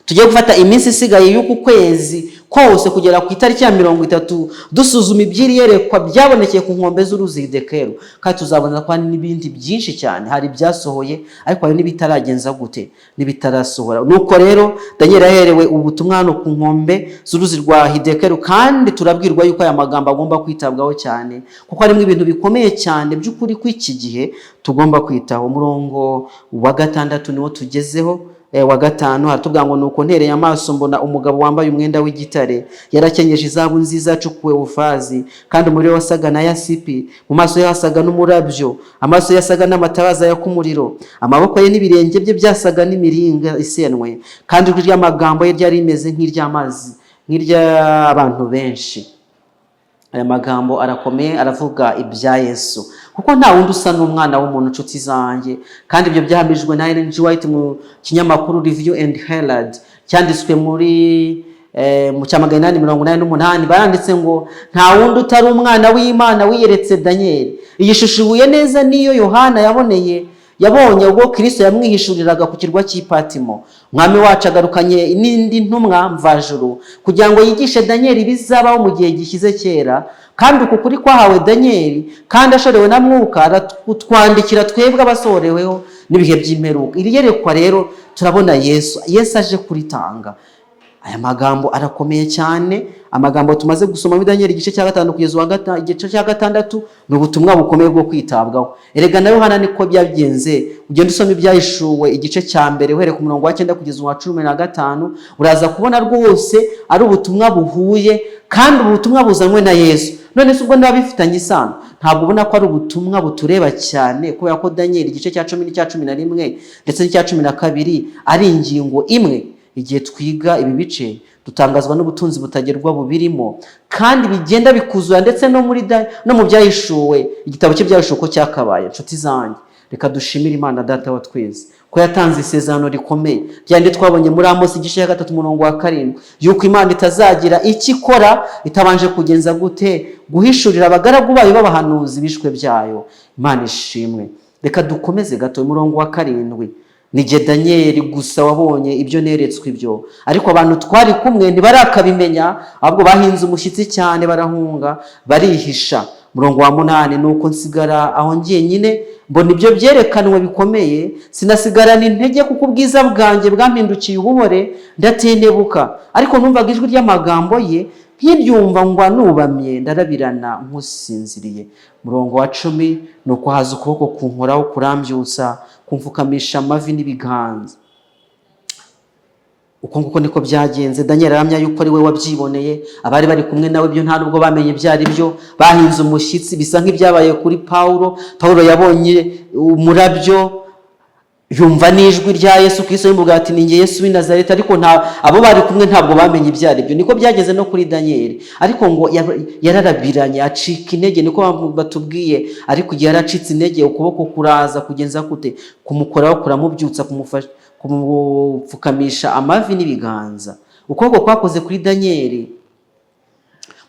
Speaker 1: tugiye gufata iminsi isigaye y'uku kwezi kose kugera ku itariki ya 30 dusuzuma iby'iri yerekwa byabonekeye ku nkombe z'uruzi Hiddekel. Kandi tuzabona ko n'ibindi byinshi cyane, hari byasohoye ariko hari n'ibitaragenza gute, n'ibitarasohora. Nuko rero Danieli yaherewe ubutumwa hano ku nkombe z'uruzi rwa Hiddekel, kandi turabwirwa yuko aya magambo agomba kwitabwaho cyane, kuko harimo ibintu bikomeye cyane by'ukuri kw'iki gihe tugomba kwitaho. Umurongo wa 6 niwo tugezeho. Wa 5 haratubwira ngo nuko ntereye amaso mbona umugabo wambaye umwenda w'igitare, yarakenyeje izahabu nziza yacukuwe ufazi, kandi umuriro wasaga na yasipi, mu maso ye hasaga n'umurabyo, amaso ye yasaga n'amatabaza yaka umuriro, amaboko ye n'ibirenge bye byasaga n'imiringa isenwe, kandi ijwi ry'amagambo ye ryari rimeze nk'iry'amazi, nk'iry'abantu benshi. Aya magambo arakomeye, aravuga ibya Yesu, kuko nta wundi usa n'umwana w'umuntu, nshuti zanjye. Kandi ibyo byahamijwe na Ellen G. White mu kinyamakuru Review and Herald, cyanditswe muri mu cya 888. Baranditse ngo nta wundi utari umwana w'Imana wiyeretse Danieli. Iyi shusho ihuye neza niyo Yohana yabonye ubwo Kristo yamwihishuriraga ku kirwa cy'Ipatimo. Umwami wacu agarukanye n'indi ntumwa mvajuru kugira ngo yigishe Danieli bizabaho mu gihe gishyize kera, kandi uku kuri kwahawe Danieli kandi ashorewe na Mwuka aratwandikira twebwe abasohoreweho n'ibihe by'imperuka. Iri yerekwa rero turabona Yesu aje kuritanga. Aya magambo arakomeye cyane. Amagambo tumaze gusoma muri Danieli igice cya 5 kugeza igice cya 6 ni ubutumwa bukomeye bwo kwitabwaho. Erega na Yohana niko byagenze. Ugenda usoma ibyahishuwe igice cya mbere uhere ku murongo wa 9 kugeza wa 15, uraza kubona rwose ari ubutumwa buhuye, kandi ubutumwa buzanwe na Yesu. None se ubwo nabifitanye isano, ntabwo ubona ko ari ubutumwa butureba cyane, kubera ko Danieli igice cya 10 n'icya 11 ndetse n'icya 12 ari ingingo imwe. Igihe twiga ibi bice dutangazwa n'ubutunzi butagerwa bubirimo, kandi bigenda bikuzura ndetse no mu byahishuwe, igitabo cye byahishuwe ko cyakabaye. Nshuti zanjye, reka dushimire Imana Data wa twese ko yatanze isezerano rikomeye ryandi twabonye muri Amos igice cya 3 umurongo wa 7, yuko Imana itazagira icyo ikora itabanje kugenza gute, guhishurira abagaragu bayo b'abahanuzi bishwe byayo. Imana ishimwe. Reka dukomeze gato umurongo wa 7. Nije Danieli gusa wabonye ibyo neretswe ibyo, ariko abantu twari kumwe ntibarakabimenya, ahubwo bahinze umushyitsi cyane, barahunga barihisha. Umurongo wa 8, nuko nsigara aho ngiye nyine mbona ibyo byerekanwe bikomeye, sinasigarana intege kuko ubwiza bwanjye bwampindukiye ubuhore, ndatendebuka. Ariko numvaga ijwi ry'amagambo ye nkiryumva ngwa nubamye, ndarabirana nkusinziriye. Umurongo wa 10, nuko haza ukuboko kunkoraho kurambyutsa, kumfukamisha amavi n'ibiganza. Uko nguko niko byagenze. Danieli aramya yuko ari we wabyiboneye, abari bari kumwe nawe byo nta nubwo bamenye byari byo, bahinze umushyitsi. Bisa nk'ibyabaye kuri Paulo yabonye umurabyo, yumva n'ijwi rya Yesu Kristo yimubwira ati ni nge Yesu w'i Nazareti, ariko abo bari kumwe ntabwo bamenye ibyari byo. Niko byageze no kuri Danieli, ariko ngo yararabiranye acika intege, niko batubwiye. Ariko igihe yaracitse intege, ukuboko kuraza kugenza kute, kumukoraho kuramubyutsa, kumufasha, kumupfukamisha amavi n'ibiganza. Ukuboko kwakoze kuri Danieli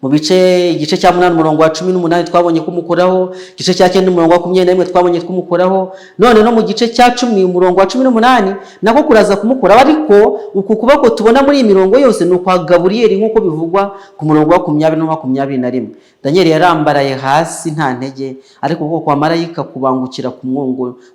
Speaker 1: mu igice cya 8 umurongo wa 18 twabonye kumukoraho, igice cya 9 umurongo wa 21 twabonye kumukoraho, none no mu gice cya 10 umurongo wa 18 nako kuraza kumukoraho. Ariko uku kuboko tubona muri iyi mirongo yose ni kwa Gaburiyeli nk'uko bivugwa ku murongo wa 20 no 21. Danieli yarambaraye hasi nta ntege, ariko ubwoko kwa marayika kubangukira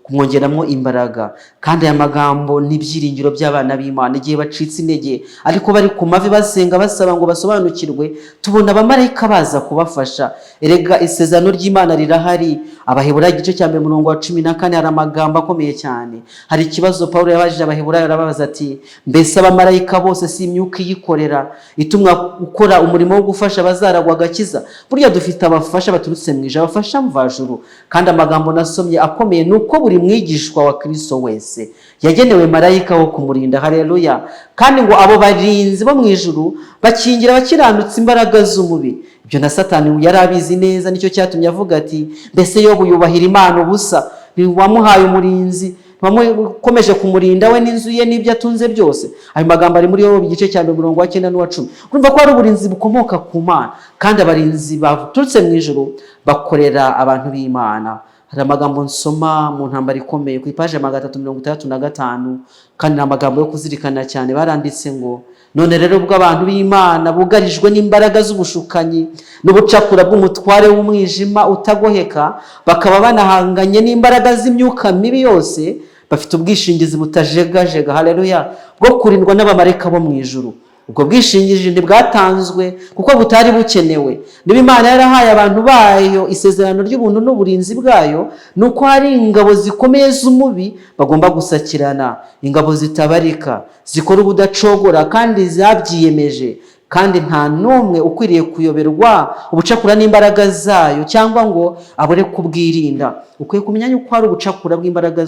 Speaker 1: kumwongeramo imbaraga. Kandi aya magambo n'ibyiringiro by'abana b'Imana igihe bacitse intege ariko bari ku mavi basenga basaba ngo basobanukirwe, tubona abamarayika baza kubafasha. Erega isezerano ry'Imana rirahari. Abaheburayo igice cya 1 umurongo wa 14 hari amagambo akomeye cyane. Hari ikibazo Paulo yabajije Abaheburayo, arababaza ati mbese abamarayika bose si imyuka iyikorera itumwa gukora umurimo wo gufasha abazaragwa agakiza? Burya dufite abafasha baturutse mu ijuru, abafasha mvajuru. Kandi amagambo nasomye akomeye nuko buri mwigishwa wa Kristo wese yagenewe marayika wo kumurinda. Haleluya. Kandi ngo abo barinzi bo mu ijuru bakingira abakiranutsi imbaraga z'umubiri. Ibyo na Satani yari abizi neza, nicyo cyatumye avuga ati mbese Yobu yubahira Imana ubusa? Wamuhaye umurinzi, wamukomeje kumurinda we n'inzu ye n'ibyo atunze byose. Ayo magambo ari muri Yobu igice cya 9 n'uwa 10. Urumva ko ari uburinzi bukomoka ku Mana, kandi abarinzi baturutse mu ijuru bakorera abantu b'Imana. Hari amagambo nsoma mu ntambara ikomeye ku ipaje 365, kandi amagambo yo kuzirikana cyane. Baranditse ngo none rero ubwo abantu b'Imana bugarijwe n'imbaraga z'ubushukanyi n'ubucakura bw'umutware w'umwijima utagoheka, bakaba banahanganye n'imbaraga z'imyuka mibi yose, bafite ubwishingizi butajegajega, haleluya, bwo kurindwa n'abamarayika bo mu ijuru. Ubwo bwishingizi ntibwatanzwe kuko butari bukenewe. Niba Imana yarahaye abantu bayo isezerano ry'ubuntu n'uburinzi bwayo, nuko hari ingabo zikomeye z'umubi bagomba gusakirana, ingabo zitabarika, zikora ubudacogora kandi zabyiyemeje. Kandi nta n'umwe ukwiriye kuyoberwa ubucakura n'imbaraga zayo cyangwa ngo abure kubwirinda. Ukwiye kumenya yuko hari ubucakura bw'imbaraga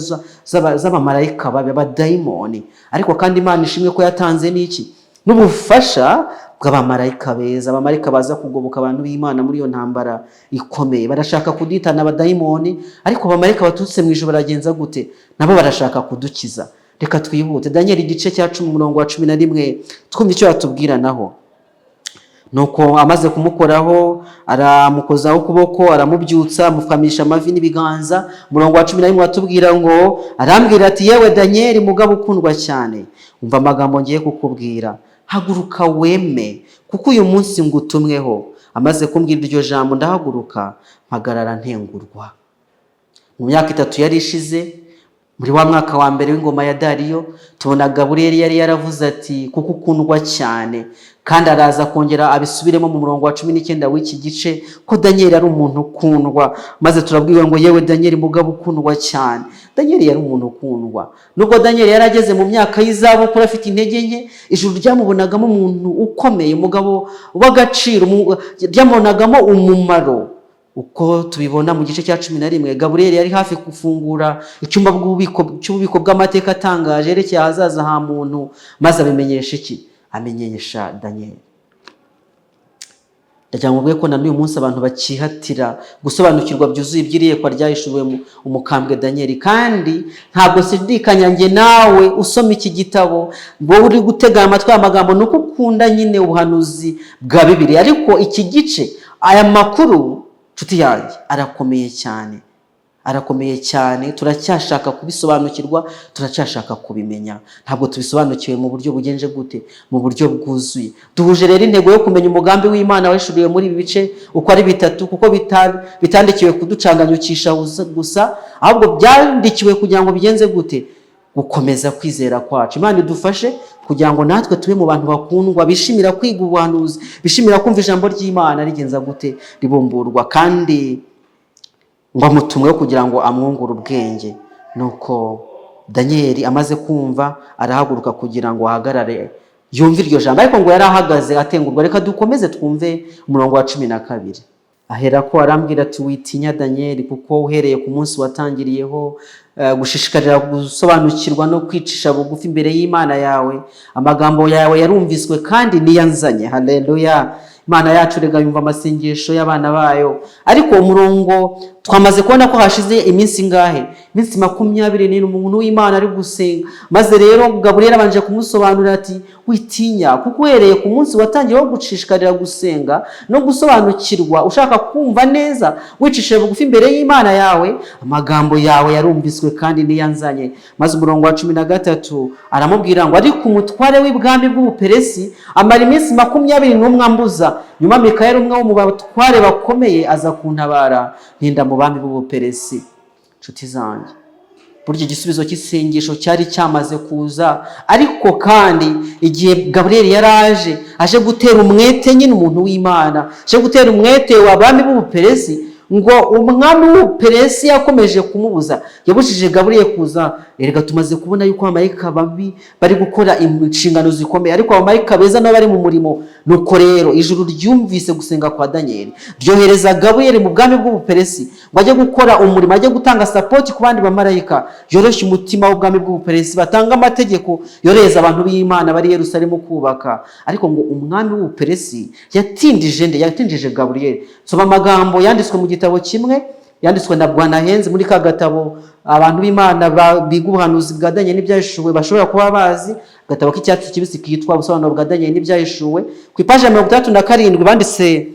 Speaker 1: z'abamarayika b'abadayimoni, ariko kandi Imana ishimwe ko yatanze n'iki? N'ubufasha bw'abamarayika beza. Abamarayika baza kugoboka abantu b'Imana muri iyo ntambara ikomeye. Barashaka kuditana abadayimoni, ariko abamarayika baturutse mu ijuru baragenza gute? Nabo barashaka kudukiza. Reka twihute. Danieli igice cya 10 umurongo wa 11 twumva icyo yatubwira naho. Nuko amaze kumukoraho aramukozaho ukuboko, aramubyutsa, amufamisha amavi n'ibiganza. Umurongo wa 11 watubwira ngo arambwira ati yewe Danieli mugabo ukundwa cyane, umva amagambo ngiye kukubwira. Haguruka weme kuko uyu munsi ngutumweho. Amaze kumbwira iryo jambo ndahaguruka mpagarara ntengurwa. Mu myaka 3 yari ishize, muri wa mwaka wa mbere w'ingoma ya Dariyo, tubona Gaburiyeli yari yaravuze ati kuko ukundwa cyane, kandi araza kongera abisubiremo mu murongo wa 19 w'iki gice ko Danieli ari umuntu ukundwa. Maze turabwiwe ngo yewe Danieli mugabo ukundwa cyane. Danieli yari umuntu ukundwa. Nubwo Danieli yarageze mu myaka y'izabukuru afite intege nke, ijuru ryamubonagamo umuntu ukomeye, umugabo w'agaciro, ryamubonagamo umumaro. Uko tubibona mu gice cya 11, Gaburiyeli yari hafi gufungura icyumba cy'ububiko bw'amateka atangaje yerekeye ahazaza ha muntu, maze abimenyesha iki? Amenyesha Danieli. Ndagira ngo ko na n'uyu munsi abantu bakihatira gusobanukirwa byuzuye iby'iriyekwa ryahishuwe umukambwe Danieli. Kandi ntabwo sidikanya nge nawe usoma iki gitabo wowe uri gutega amatwi amagambo nuko ukunda nyine ubuhanuzi bwa Bibiliya. Ariko iki gice, aya makuru nshuti yanjye arakomeye cyane, arakomeye cyane. Turacyashaka kubisobanukirwa, turacyashaka kubimenya. Ntabwo tubisobanukiwe mu buryo bugenje gute? Mu buryo bwuzuye. Duhuje rero intego yo kumenya umugambi w'Imana wahishuriwe muri ibi bice uko ari 3, kuko bitandikiwe kuducanganyukisha gusa, ahubwo byandikiwe kugira ngo bigenze gute? Gukomeza kwizera kwacu. Imana idufashe kugira ngo natwe tube mu bantu bakundwa, bishimira kwiga ubuhanuzi, bishimira kumva ijambo ry'Imana rigenza gute? Ribumburwa. Kandi ngo amutumwe kugira ngo amwungure ubwenge. Nuko Danieli amaze kumva arahaguruka kugira ngo ahagarare yumve iryo jambo, ariko ngo yarahagaze atengurwa. Reka dukomeze twumve umurongo wa 12. Ahera ko arambwira ati witinya Danieli, kuko uhereye ku munsi watangiriyeho gushishikarira gusobanukirwa no kwicisha bugufi imbere y'Imana yawe, amagambo yawe yarumviswe kandi niyanzanye. Haleluya. Imana yacu rega yumva amasengesho y'abana bayo. Ariko umurongo twamaze kubona ko hashize iminsi ingahe? Iminsi 21 umuntu w'Imana ari gusenga. Maze rero Gaburiyeli abanje kumusobanurira ati witinya, kuko uhereye ku munsi watangiye wo gucishikarira gusenga no gusobanukirwa, ushaka kumva neza, wicishije bugufi imbere y'Imana yawe, amagambo yawe yarumviswe kandi niyanzanye. Maze umurongo wa 13 aramubwira ngo ariko umutware w'ibwami bw'Ubuperesi amara iminsi 21 ambuza. Nyuma Mikayeli umwe wo mu batware bakomeye aza kuntabara, ntinda mu bami b'Ubuperesi. Nshuti zanjye, burya igisubizo cy'isengesho cyari cyamaze kuza, ariko kandi igihe Gaburiyeli yaraje aje gutera umwete nyine umuntu w'Imana, aje gutera umwete w'abami b'Ubuperesi, ngo umwami w'Ubuperesi yakomeje kumubuza, yabujije Gaburiyeli kuza. Erega tumaze kubona yuko abamarayika babi bari gukora inshingano zikomeye, ariko abamarayika beza nabo bari mu murimo. Nuko rero ijuru ryumvise gusenga kwa Danieli, ryohereza Gaburiyeli mu bwami bw'Ubuperesi ngo ajye gukora umurimo, ajye gutanga support ku bandi bamarayika, yoroshye umutima w'ubwami bw'Ubuperesi, batanga amategeko yoreza abantu b'Imana bari Yerusalemu kubaka. Ariko ngo umwami w'Ubuperesi yatindije Gaburiyeli. Soma amagambo yanditswe mu gitabo kimwe, yanditswe na Bwanahenze muri ka gatabo abantu b'Imana biga ubuhanuzi bwa Danieli n'ibyahishuwe bashobora kuba bazi, gatabo k'icyatsi kibisi kitwa ubusobanuro bwa Danieli n'ibyahishuwe. Ku ipaji 37 banditse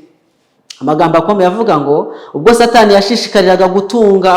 Speaker 1: amagambo akomeye avuga ngo ubwo Satani yashishikariraga gutuma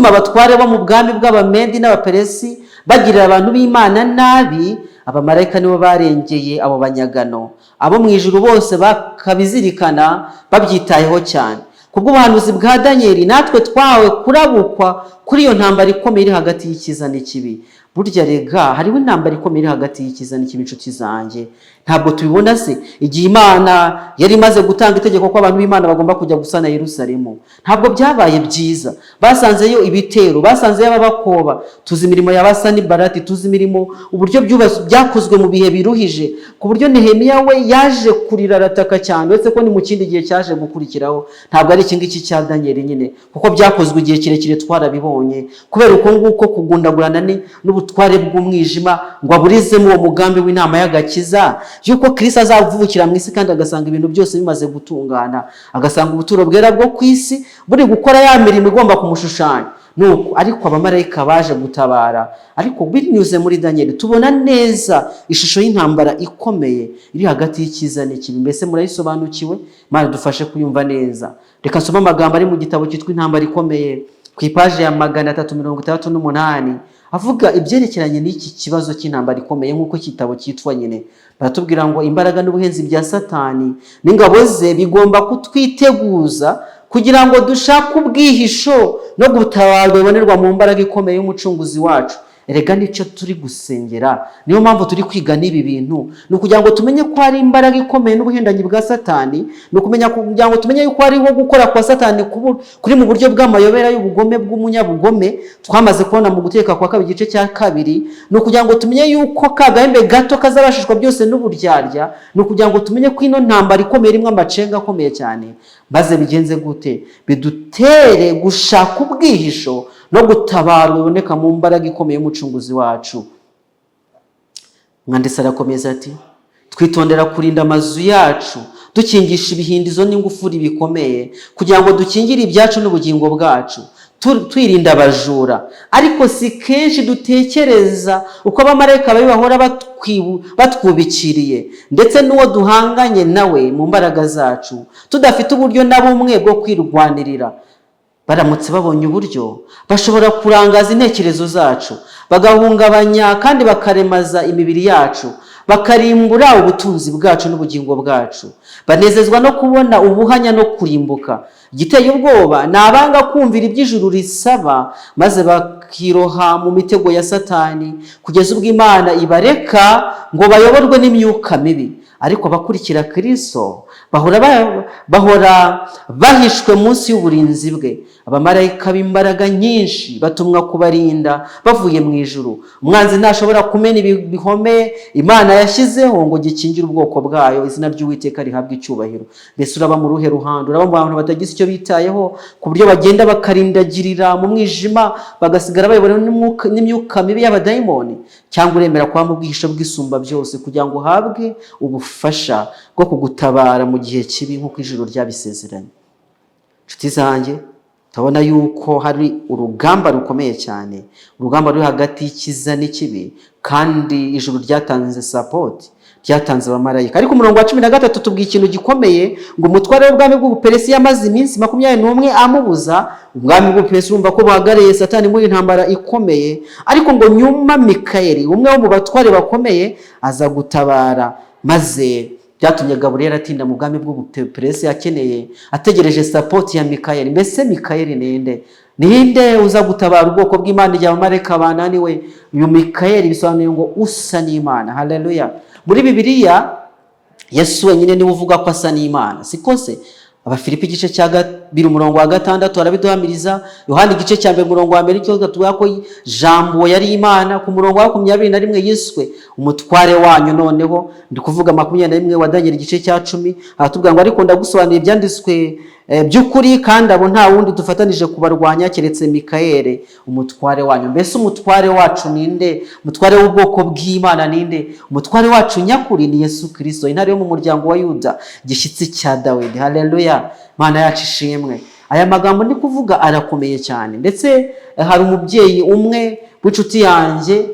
Speaker 1: abatware bo mu bwami bw'Abamedi n'Abaperesi bagirira abantu b'Imana nabi, abamarayika nibo barengeye abo banyagano. Abo mu ijuru bose bakabizirikana babyitayeho cyane. Kubw'ubuhanuzi bwa Danieli natwe twawe kurabukwa kuri iyo ntambara ikomeye iri hagati y'icyiza n'ikibi. Burya rega hariho intambara ikomeye iri hagati y'icyiza n'ikibi. Inshuti zanjye, ntabwo tubibona se? Igihe Imana yari imaze gutanga itegeko ko abantu b'Imana bagomba kujya gusana Yerusalemu, ntabwo byabaye byiza. Basanzeyo ibitero, basanzeyo ababakoba, tuzi imirimo ya Basanibalati, tuzi imirimo uburyo byakozwe mu bihe biruhije, ku buryo Nehemiya we yaje kurira arataka cyane, uretse ko ni mu kindi gihe cyaje gukurikiraho. Ntabwo ari iki ngiki cya Danieli nyine, kuko byakozwe igihe kirekire twarabibonye, kubera uko nguko kugundagurana n'ubutware bw'umwijima ngo aburizemo uwo mugambi w'inama y'agakiza, yuko Kristo azavukira mu isi kandi agasanga ibintu byose bimaze gutungana, agasanga ubuturo bwera bwo ku isi buri gukora ya mirimo igomba kumushushanya. Nuko ariko abamarayika baje gutabara. Ariko binyuze muri Danieli tubona neza ishusho y'intambara ikomeye iri hagati y'icyiza n'ikibi. Mbese murayisobanukiwe? Imana dufashe kuyumva neza. Reka nsome amagambo ari mu gitabo cyitwa Intambara Ikomeye ku ipaji ya 368 avuga ibyerekeranye n'iki kibazo cy'intambara ikomeye nk'uko kitabo cyitwa nyine. Baratubwira ngo imbaraga n'ubuhenzi bya Satani n'ingabo ze bigomba kutwiteguza kugira ngo dushake ubwihisho no gutabarwa bibonerwa mu mbaraga ikomeye y'umucunguzi wacu. Erega nicyo turi gusengera, niyo mpamvu turi kwiga n'ibi bintu, ni ukugira ngo tumenye ko hari imbaraga ikomeye n'ubuhendanyi bwa Satani, ni kugira ngo tumenye yuko hariho gukora kwa Satani kuri mu buryo bw'amayobera y'ubugome bw'umunyabugome twamaze kubona mu Gutegeka kwa 2 igice cya 2. Ni ukugira ngo tumenye yuko kagahembe gato kazabashishwa byose n'uburyarya, ni ukugira ngo tumenye ko ino ntambara ikomeye imwe amacenga akomeye cyane. Maze bigenze gute? Bidutere gushaka ubwihisho no gutabarwa biboneka mu mbaraga ikomeye y'umucunguzi wacu. Mwanditsi arakomeza ati twitondera kurinda amazu yacu dukingisha ibihindizo n'ingufuri bikomeye, kugira ngo dukingire ibyacu n'ubugingo bwacu, twirinda abajura. Ariko si kenshi dutekereza uko abamarayika babi bahora batwubikiriye, ndetse n'uwo duhanganye nawe mu mbaraga zacu, tudafite uburyo na bumwe bwo kwirwanirira. Baramutse babonye uburyo, bashobora kurangaza intekerezo zacu, bagahungabanya kandi bakaremaza imibiri yacu, bakarimbura ubutunzi bwacu n'ubugingo bwacu. Banezezwa no kubona ubuhanya no kurimbuka. Igiteye ubwoba ni abanga kumvira iby'ijuru risaba, maze bakiroha mu mitego ya Satani kugeza ubwo Imana ibareka ngo bayoborwe n'imyuka mibi. Ariko abakurikira Kristo bahora bahishwe munsi y'uburinzi bwe. abamarayika b'imbaraga nyinshi batumwa kubarinda bavuye mu ijuru. Umwanzi ntashobora kumena ibihome Imana yashyizeho ngo gikingire ubwoko bwayo. Izina ry'Uwiteka rihabwe icyubahiro. Mbese uraba mu ruhe ruhando? Uraba mu bantu batagize icyo bitayeho ku buryo bagenda bakarindagirira mu mwijima bagasigara bayobowe n'imyuka mibi y'abadayimoni? Cyangwa uremera kuba mu bwihisho bw'isumba byose kugira ngo uhabwe ubufasha bwo kugutabara mu gihe kibi nk'uko ijuru ryabisezeranye? Nshuti zanjye, turabona yuko hari urugamba rukomeye cyane, urugamba ruri hagati y'icyiza n'ikibi, kandi ijuru ryatanze support, ryatanze abamarayika. Ariko umurongo wa 13 tubwiye ikintu gikomeye, ngo umutware w'ubwami bw'Ubuperesi yamaze iminsi 21 amubuza. Ubwami bw'Ubuperesi urumva ko buhagarariye Satani muri intambara ikomeye, ariko ngo nyuma Mikayeli, umwe wo mu batware bakomeye, aza gutabara, maze byatumye Gaburiyeli atinda mu bwami bw'Ubuperesi ategereje support ya Mikayeli. Mbese Mikayeli ninde uza gutabara ubwoko bw'Imana igihe abamarayika bananiwe? Uyu Mikayeli bisobanuye ngo usa n'Imana. Haleluya! Muri Bibiliya Yesu wenyine niwe uvuga ko asa n'Imana, siko se? Abafilipi igice cya 2 umurongo wa 6 arabiduhamiriza. Yohana igice cya 2 umurongo wa 1 cyo tuvuga ko Jambo yari Imana. Ku murongo wa 21 yiswe umutware wanyu. Noneho ndi kuvuga 21 wa Daniel igice cya 10 aratubwira ngo ariko ndagusobanurira ibyanditswe by'ukuri, kandi abo nta wundi dufatanije kubarwanya keretse Mikayeli umutware wanyu. Mbese umutware wacu ninde? Umutware w'ubwoko bw'Imana ninde? Umutware wacu nyakuri ni Yesu Kristo, intare yo mu muryango wa Yuda, gishyitsi cya Dawidi. Haleluya! Mana yacu ishimwe. Aya magambo ndi kuvuga arakomeye cyane, ndetse hari umubyeyi umwe w'inshuti yanjye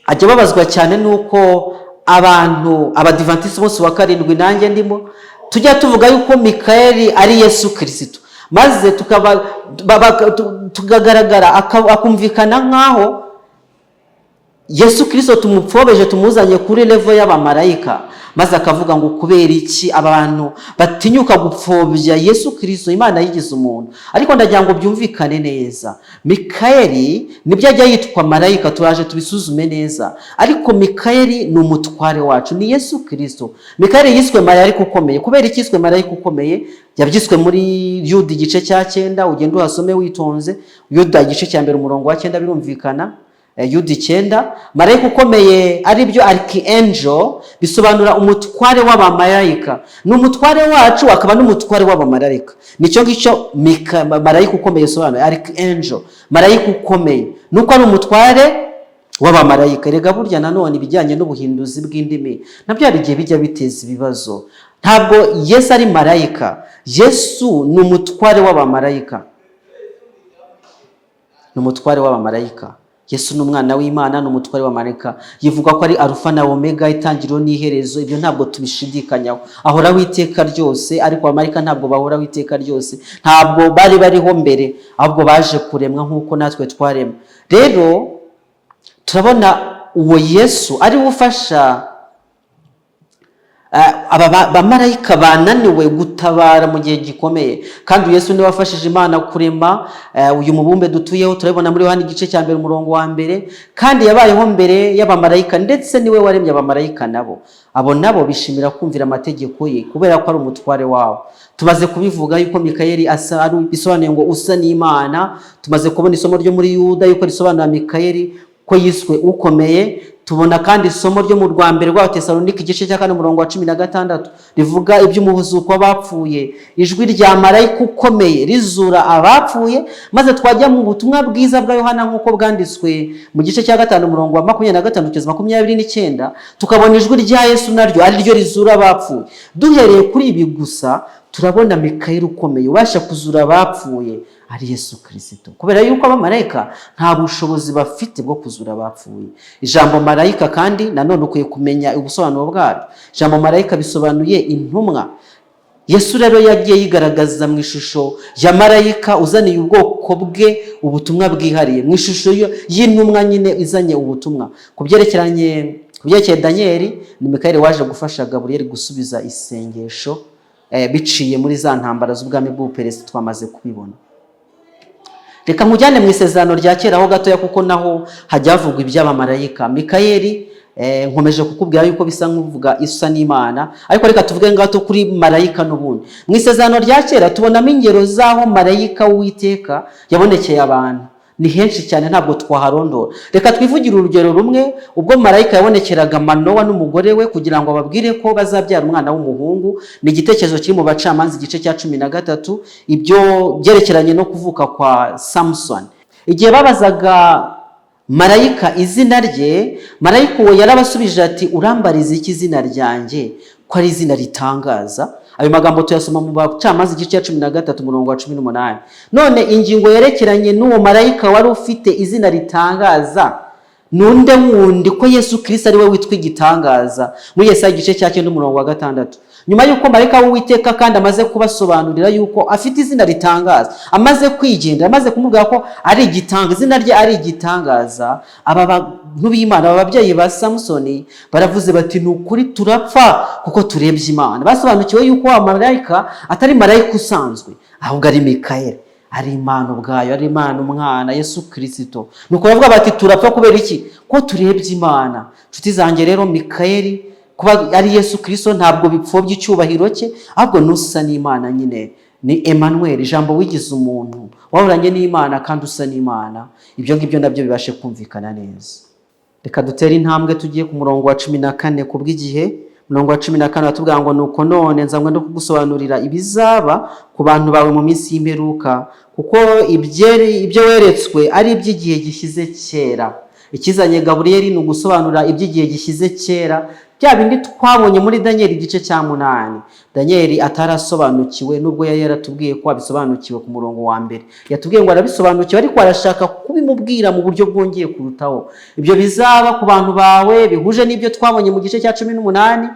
Speaker 1: ajya babazwa cyane nuko abantu abadivantisi bose wa 7 nanjye ndimo tujya tuvuga yuko Mikayeli ari Yesu Kristo, maze tukagaragara akumvikana nkaho Yesu Kristo tumupfobeje tumuzanye kuri level y'abamarayika, maze akavuga ngo kubera iki abantu batinyuka gupfobya Yesu Kristo, Imana yigize umuntu. Ariko ndagira ngo byumvikane neza, Mikayeli nibyo ajya yitwa marayika, turaje tubisuzume neza, ariko Mikayeli ni umutware wacu, ni Yesu Kristo. Mikayeli yiswe marayika ukomeye. Kubera iki yiswe marayika ukomeye? Yabyiswe muri Yuda igice cya 9, ugenda uhasome witonze. Yuda igice cya 1 umurongo wa 9 birumvikana. Yuda 9, marayika ukomeye ari byo archangel, bisobanura umutware w'abamarayika. Ni umutware wacu akaba n'umutware w'abamarayika. Nicyo ngicyo marayika ukomeye bisobanura, archangel, marayika ukomeye. Nuko ari umutware w'abamarayika. Rega burya nanone ibijyanye n'ubuhinduzi bw'indimi nabyo hari igihe bijya biteza ibibazo. Ntabwo Yesu ari marayika, Yesu ni umutware w'abamarayika. Ni umutware w'abamarayika. Yesu ni umwana w'Imana, ni umutware w'abamarayika. Yivuga ko ari Alpha na Omega, itangiriro n'iherezo. Ibyo ntabwo tubishidikanyaho. Ahoraho iteka ryose, ariko abamarayika ntabwo bahoraho iteka ryose. Ntabwo bari bariho mbere, ahubwo baje kuremwa nk'uko natwe twaremwe. Rero turabona uwo Yesu ari ufasha abamarayika bananiwe gutabara mu gihe gikomeye. Kandi Yesu niwe wafashije Imana kurema uyu mubumbe dutuyeho. Turabona muri Yohana igice cya 1 umurongo wa 1, kandi yabayeho mbere y'abamarayika, ndetse niwe waremye abamarayika nabo. Abo nabo bishimira kumvira amategeko ye kubera ko ari umutware wabo. Tumaze kubivuga yuko Mikayeli asa ari bisobanuye ngo usa n'Imana. Tumaze kubona isomo ryo muri Yuda yuko risobanura Mikayeli ko yiswe ukomeye. Tubona kandi isomo ryo mu rwa mbere rwa Tesalonike igice cya 4 umurongo wa 16 rivuga iby'umuzuko w'abapfuye, ijwi rya marayika ukomeye rizura abapfuye. Maze twajya mu butumwa bwiza bwa Yohana nk'uko bwanditswe mu gice cya 5 umurongo wa 25 kugeza 29, tukabona ijwi rya Yesu naryo ari ryo rizura abapfuye. Duhereye kuri ibi gusa turabona Mikayeli ukomeye ubasha kuzura abapfuye ari Yesu Kristo, kubera yuko abamarayika nta bushobozi bafite bwo kuzura abapfuye. Ijambo marayika kandi nanone ukwiye kumenya ubusobanuro bwaryo. Ijambo marayika bisobanuye intumwa. Yesu rero yagiye yigaragaza mu ishusho ya marayika uzaniye ubwoko bwe ubutumwa bwihariye, mu ishusho y'intumwa nyine izanye ubutumwa. Kubyerekeye Daniel, ni Mikayeli waje gufasha Gaburiyeli gusubiza isengesho biciye muri za ntambara z'ubwami bw'Ubuperesi twamaze kubibona. reka nkujyane mu isezerano rya kera ho gatoya, kuko naho hajya havugwa iby'abamarayika. Mikayeli nkomeje kukubwira yuko bisa nk'uvuga isa n'Imana, ariko reka tuvuge ngato kuri marayika n'ubundi. Mu isezerano rya kera tubonamo ingero z'aho marayika w'Uwiteka yabonekeye abantu, ni henshi cyane ntabwo twaharondora. Reka twivugire urugero rumwe, ubwo marayika yabonekeraga Manowa n'umugore we kugira ngo babwire ko bazabyara umwana w'umuhungu. Ni igitekerezo kiri mu Bacamanza igice cya 13, ibyo byerekeranye no kuvuka kwa Samson. Igihe babazaga marayika izina rye, marayika uwo yarabasubije ati urambariza iki izina ryanjye ko ari izina ritangaza? Ayo magambo tuyasoma mu Bacamanza igice cya 13 umurongo wa 18. None ingingo yerekeranye n'uwo marayika wari ufite izina ritangaza nunde wundi ko Yesu Kristo ari we witwa igitangaza muri Yesaya igice cya 9 umurongo wa 6. Nyuma yuko marayika w'Uwiteka kandi amaze kubasobanurira yuko afite izina ritangaza, amaze kwigendera, amaze kumubwira ko ari igitangaza, izina rye ari igitangaza, aba bantu b'Imana, aba babyeyi ba Samsoni baravuze bati ni ukuri turapfa kuko turebye Imana. Basobanukiwe yuko wa marayika atari marayika usanzwe, ahubwo ari Mikayeli, ari Imana ubwayo, ari Imana umwana Yesu Kristo. Nuko bavuga bati turapfa kubera iki? Ko turebye Imana. Nshuti zanjye rero, Mikayeli kuba ari Yesu Kristo ntabwo bipfobya icyubahiro cye, ahubwo nusa n'Imana nyine. Ni Emmanuel, ijambo wigize umuntu, wahoranye n'Imana kandi usa n'Imana. Ibyo ngibyo nabyo bibashe kumvikana neza. Reka dutere intambwe tugiye ku murongo wa 14 kubw'igihe. Umurongo wa 14 atubwira ngo nuko none nzanywe no kugusobanurira ibizaba ku bantu bawe mu minsi y'imperuka, kuko ibyo weretswe ari iby'igihe gishyize kera. Ikizanye Gaburiyeli ni ugusobanura iby'igihe gishyize kera, bya bindi twabonye muri Daniel igice cya 8. Daniel atarasobanukiwe, nubwo yari yaratubwiye ko abisobanukiwe ku murongo wa mbere. Yatubwiye ngo arabisobanukiwe, ariko arashaka kubimubwira mu buryo bwongeye kurutaho. Ibyo bizaba ku bantu bawe bihuje n'ibyo twabonye mu gice cya 18,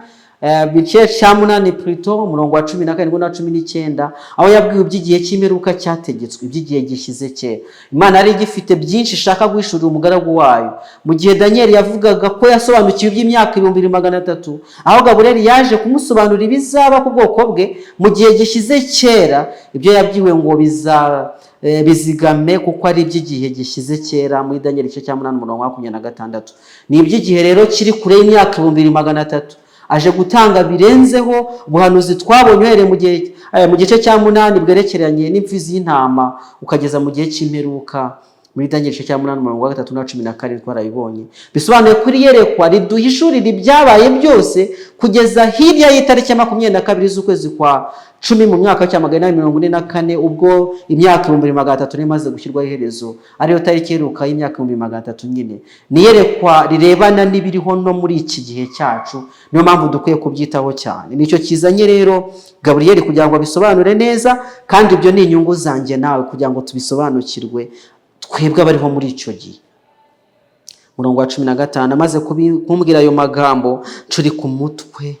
Speaker 1: bice cya 8 Pluto umurongo wa 17 na 19, aho yabwiwe iby'igihe cy'imperuka cyategetswe, iby'igihe gishize kera. Imana yari igifite byinshi ishaka guhishurira umugaragu wayo. Mu gihe Daniel yavugaga ko yasobanukiwe iby'imyaka 2300, aho Gaburiyeli yaje kumusobanurira ibizaba ku bwoko bwe mu gihe gishize kera, ibyo yabwiwe ngo bizigame kuko ari iby'igihe gishize kera muri Daniel igice cya 8 umurongo wa 26. Ni iby'igihe rero kiri kure y'imyaka 2300. Aje gutanga birenzeho ubuhanuzi twabonye uhereye mu gice cya 8 bwerekeranye n'imfizi y'intama ukageza mu gihe cy'imperuka muri Daniel igice cya 8 umurongo wa 3 na 12 twarabibonye. Bisobanuye kuri yerekwa riduhishurira ibyabaye byose kugeza hirya y'itariki ya 22 z'ukwezi kwa 10 mu mwaka wa 1944, ubwo imyaka 2300 imaze gushyirwaho iherezo, ariyo tariki iheruka y'imyaka 2300 nyine. Ni yerekwa rirebana n'ibiriho no muri iki gihe cyacu, niyo mpamvu dukwiye kubyitaho cyane. Nicyo kizanye rero Gaburiyeli kugira ngo abisobanure neza, kandi ibyo ni inyungu zanjye nawe kugira ngo tubisobanukirwe twebwe abariho muri icyo gihe. Murongo wa 15, amaze kumbwira ayo magambo ncuri ku mutwe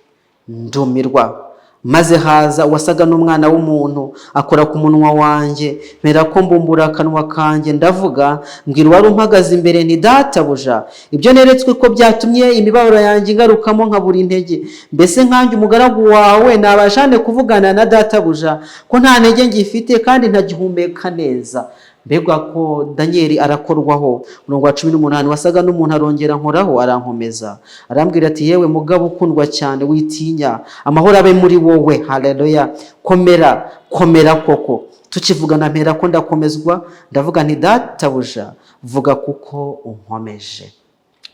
Speaker 1: ndumirwa, maze haza uwasaga n'umwana w'umuntu akora ku munwa wanjye, mpera ko mbumbura akanwa kanjye ndavuga, mbwira uwari umpagaze imbere nti databuja, ibyo neretswe ko byatumye imibabaro yanjye ingarukamo nkabura intege. Mbese nkanjye umugaragu wawe nabashane kuvugana na databuja ko nta ntege ngifite kandi ntagihumeka neza? Mbega ko Daniel arakorwaho. Umurongo wa 18, wasaga n'umuntu arongera nkoraho arankomeza, arambwira ati yewe mugabo ukundwa cyane witinya, amahoro abe muri wowe. Haleluya. Komera koko. Tukivugana mpera ko ndakomezwa, ndavuga nti databuja vuga kuko unkomeje.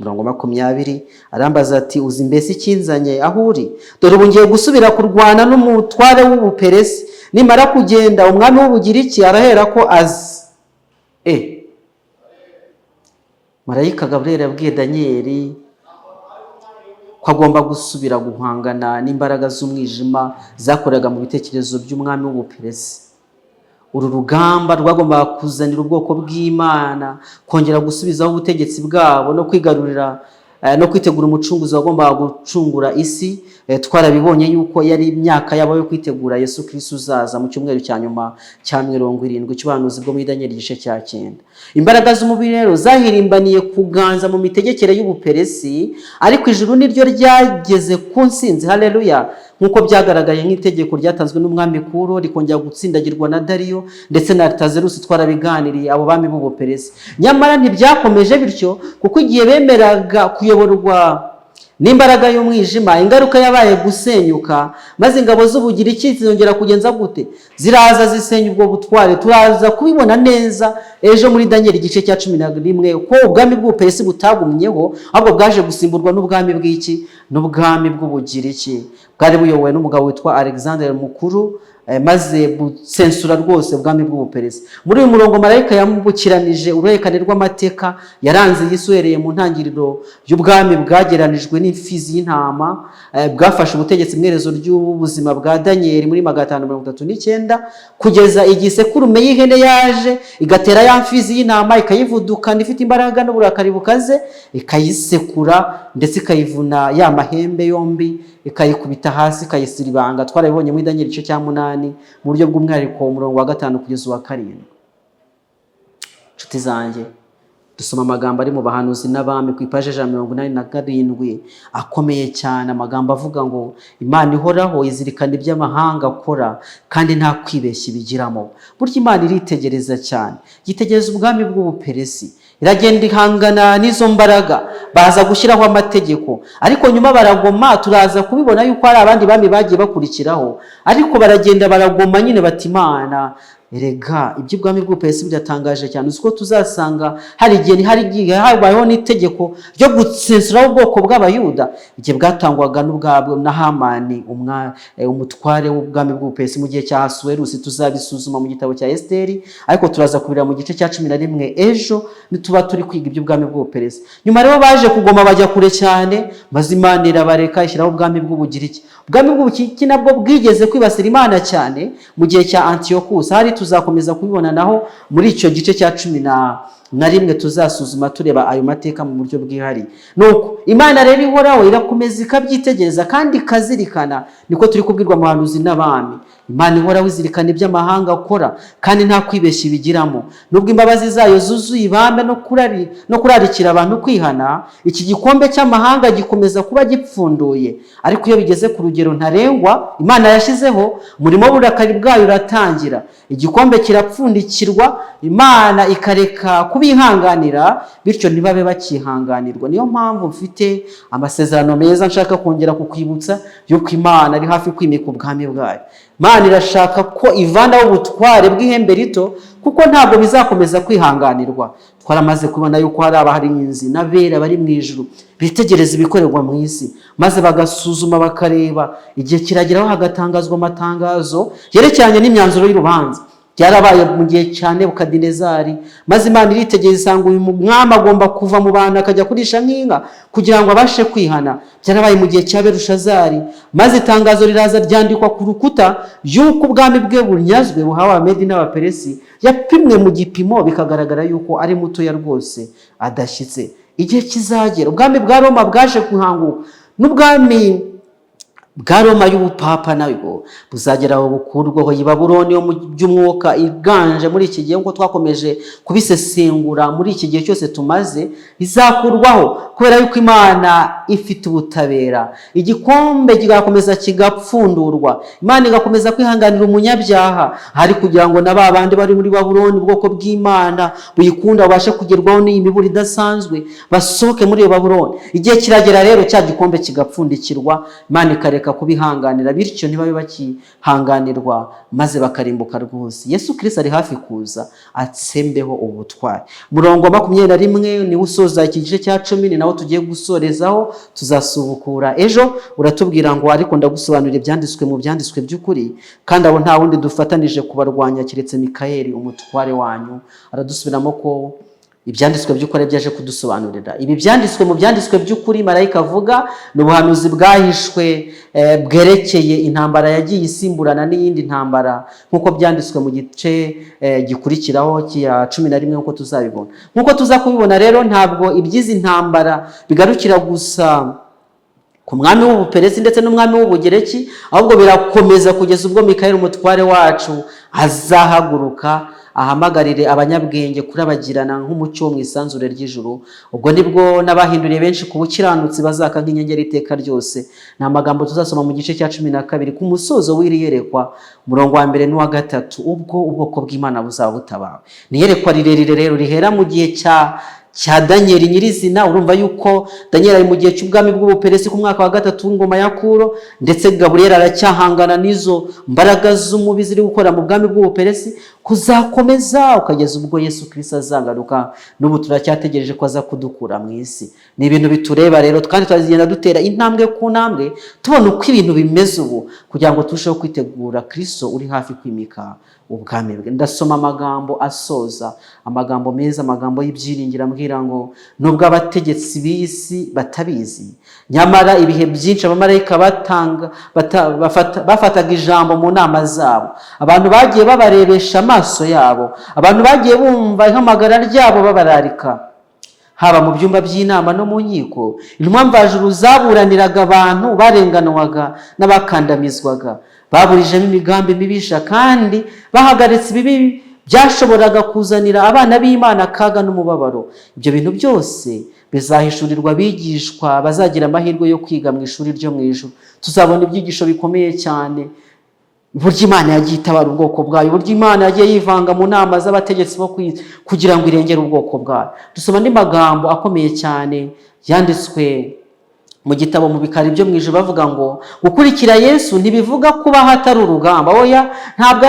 Speaker 1: Umurongo wa 20, arambaza ati uzi mbese ikinzanye aho uri? Dore ubu ngiye gusubira kurwana n'umutware w'Ubuperesi, nimara kugenda umwami w'Ubugiriki arahera ko azi. Marayika Gaburiyeli yabwiye Daniel ko agomba gusubira guhangana n'imbaraga z'umwijima zakoraga mu bitekerezo by'umwami w'Ubuperesi. Uru rugamba rwagombaga kuzanira ubwoko bw'Imana kongera gusubizaho ubutegetsi bwabo no kwigarurira no kwitegura umucunguzi wagombaga gucungura isi twarabibonye yuko yari imyaka yabo yo kwitegura Yesu Kristo uzaza mu cyumweru cya nyuma cya 70 cy'ubuhanuzi bwo muri Daniel igice cya 9. Imbaraga z'umubiri rero zahirimbaniye kuganza mu mitegekere y'ubuperesi, ariko ijuru niryo ryageze ku nsinzi. Haleluya! Nkuko byagaragaye nk'itegeko ryatanzwe n'umwami Kuro rikongera gutsindagirwa na Dariyo ndetse na Artazerusi, twarabiganiriye abo bami b'ubuperesi. Nyamara ntibyakomeje bityo, kuko igihe bemeraga kuyoborwa n'imbaraga y'umwijima, ingaruka yabaye gusenyuka, maze ingabo z'ubugiriki zongera kugenza gute? Ziraza zisenya ubwo butware. Turaza kubibona neza ejo muri Daniel igice cya 11 ko ubwami bw'ubuperesi butagumyeho, ahubwo bwaje gusimburwa n'ubwami bw'iki? N'ubwami bw'ubugiriki bwari buyobowe n'umugabo witwa Alexander Mukuru, maze busensura rwose ubwami bw'ubuperesi. Muri uyu murongo marayika yamubukiranije uruherekane rw'amateka yaranze yisuhereye mu ntangiriro y'ubwami bwageranijwe n'imfizi y'intama, bwafashe ubutegetsi mwerezo ry'ubuzima bwa Daniel muri 539, kugeza igihe sekurume y'ihene yaje igatera ya mfizi y'intama, ikayivudukana ifite imbaraga n'uburakari bukaze, ikayisekura ndetse ikayivuna ya mahembe yombi, ikayikubita hasi, ikayisiribanga. Twarabibonye muri Daniel igice cya 8 mu buryo bw'umwihariko umurongo wa 5 kugeza wa 7. Nshuti zanjye, dusoma amagambo ari mu bahanuzi n'abami ku ipaje 187 akomeye cyane, amagambo avuga ngo Imana ihoraho izirikana iby'amahanga akora kandi nta kwibeshya ibigiramo. Burya Imana iritegereza cyane, yitegereza ubwami bw'ubuperesi, iragenda ihangana n'izo mbaraga, baza gushyiraho amategeko, ariko nyuma baragoma. Turaza kubibona yuko hari abandi bami bagiye bakurikiraho, ariko baragenda baragoma nyine bati Imana erega iby'ubwami bw'ubuperesi biratangaje cyane. Uziko tuzasanga hari igihe habayeho n'itegeko ryo gutsensura ubwoko bw'abayuda, igihe bwatangwaga n'ubwabo na Hamani umutware w'ubwami bw'ubuperesi mu gihe cya Ahasuwerusi. Tuzabisuzuma mu gitabo cya Esteri, ariko turaza kubira mu gice cya 11 ejo nituba turi kwiga iby'ubwami bw'ubuperesi. Nyuma rero baje kugoma bajya kure cyane, maze Imana irabareka ishyiraho ubwami bw'ubugiriki. Ubwami bw'ubugiriki nabwo bwigeze kwibasira Imana cyane mu gihe cya Antiochus. Hari tuzakomeza kubibona naho muri icyo gice cya 11 tuzasuzuma tureba ayo mateka mu buryo bwihari. Nuko Imana rero ihoraho irakomeza ikabyitegereza kandi ikazirikana, niko turi kubwirwa mu bahanuzi n'abami. Imana ihoraho izirikana iby'amahanga akora kandi nta kwibeshya ibigiramo. Nubwo imbabazi zayo zuzuye ibambe no kurarikira abantu kwihana, iki gikombe cy'amahanga gikomeza kuba gipfunduye. Ariko iyo bigeze ku rugero ntarengwa Imana yashyizeho, umurimo w'uburakari bwayo uratangira. Igikombe kirapfundikirwa, Imana ikareka kubihanganira, bityo ntibabe bakihanganirwa. Niyo mpamvu mfite amasezerano meza nshaka kongera kukwibutsa yuko Imana ari hafi kwimika ubwami bwayo. Imana irashaka ko ivanaho ubutware bw'ihembe rito, kuko ntabwo bizakomeza kwihanganirwa. Twaramaze kubona yuko hari abaharinzi n'abera bari mu ijuru bitegereza ibikorerwa mu isi, maze bagasuzuma bakareba. Igihe kirageraho hagatangazwa amatangazo yerekeranye n'imyanzuro y'urubanza. Byarabaye mu gihe cya Nebukadinezari, maze Imana iritegereza isanga uyu mwami agomba kuva mu bantu akajya kurisha nk'inka kugira ngo abashe kwihana. Byarabaye mu gihe cya Berushazari, maze itangazo riraza ryandikwa ku rukuta yuko ubwami bwe bunyazwe buhawe Abamedi n'Abaperesi. Yapimwe mu gipimo bikagaragara yuko ari mutoya rwose adashyitse. Igihe kizagera ubwami bwa Roma bwaje kuhanguka, n'ubwami bwa Roma y'ubupapa nabwo buzageraho bukurwaho. I Babuloni yo mu by'umwuka iganje muri iki gihe, nk'uko twakomeje kubisesengura muri iki gihe cyose tumaze, izakurwaho kubera yuko Imana ifite ubutabera. Igikombe kigakomeza kigapfundurwa, Imana igakomeza kwihanganira umunyabyaha, hari kugira ngo na ba bandi bari muri Babuloni ubwoko bw'Imana buyikunda babashe kugerwaho n'iyi miburo idasanzwe, basohoke muri iyo Babuloni. Igihe kiragera rero cya gikombe kigapfundikirwa, Imana ikareka kubihanganira, bityo ntibabe bakihanganirwa maze bakarimbuka rwose. Yesu Kristo ari hafi kuza atsembeho ubutware. Murongo wa 21 ni usoza iki gice cya 10, ni nawo tugiye gusorezaho. Tuzasubukura ejo. Uratubwira ngo ariko ndagusobanurira ibyanditswe mu byanditswe by'ukuri, kandi abo nta wundi dufatanije kubarwanya kiretse Mikayeli umutware wanyu. Aradusubiramo ko ibyanditswe by'ukuri byaje kudusobanurira. Ibi byanditswe mu byanditswe by'ukuri marayika avuga ni ubuhanuzi bwahishwe bwerekeye intambara yagiye isimburana n'iyindi ntambara, nk'uko byanditswe mu gice gikurikiraho cya 11 nk'uko tuzabibona. Nk'uko tuza kubibona rero, ntabwo iby'izi ntambara bigarukira gusa ku mwami w'Ubuperesi ndetse n'umwami w'Ubugereki, ahubwo birakomeza kugeza ubwo Mikayeli umutware wacu azahaguruka ahamagarire abanyabwenge kurabagirana nk'umucyo wo mu isanzure ry'ijuru. Ubwo nibwo n'abahinduriye benshi ku bukiranutsi bazaka nk'inyenyeri iteka ryose. Ni amagambo tuzasoma mu gice cya 12 ku musozo w'iri yerekwa, umurongo wa 2 n'uwa 3, ubwo ubwoko bw'Imana buzaba butabawe. Ni yerekwa rirerire rero rihera mu gihe cya Danieli nyirizina. Urumva yuko Danieli ari mu gihe cy'ubwami bw'Ubuperesi ku mwaka wa 3 w'ingoma ya Kuro, ndetse Gaburiyeli aracyahangana n'izo mbaraga z'umubi ziri gukora mu bwami bw'Ubuperesi, kuzakomeza ukageza ubwo Yesu Kristo azangaruka. N'ubu turacyategereje ko aza kudukura mu isi. Ni ibintu bitureba rero, kandi twazigenda dutera intambwe ku ntambwe tubona uko ibintu bimeze ubu, kugira ngo turusheho kwitegura Kristo uri hafi kwimika ubwami bwe. Ndasoma amagambo asoza, amagambo meza, amagambo y'ibyiringiro ambwira ngo nubwo abategetsi b'isi batabizi, nyamara ibihe byinshi abamarayika bafataga ijambo mu nama zabo. Abantu bagiye babarebesha amaso yabo, abantu bagiye bumva ihamagara ryabo babararika, haba mu byumba by'inama no mu nkiko. Intumwa mvajuru zaburaniraga abantu barenganwaga n'abakandamizwaga, baburijemo imigambi mibisha kandi bahagaritse ibibi byashoboraga kuzanira abana b'Imana akaga n'umubabaro. Ibyo bintu byose bizahishurirwa abigishwa bazagira amahirwe yo kwiga mu ishuri ryo mu ijuru. Tuzabona ibyigisho bikomeye cyane, uburyo Imana yagiye itabara ubwoko bwayo, uburyo Imana yagiye yivanga mu nama z'abategetsi bo kugira ngo irengere ubwoko bwayo. Dusoma andi magambo akomeye cyane yanditswe mu gitabo mu bikari byo mu ijuru, bavuga ngo gukurikira Yesu ntibivuga kuba hatari urugamba. Oya, ntabwo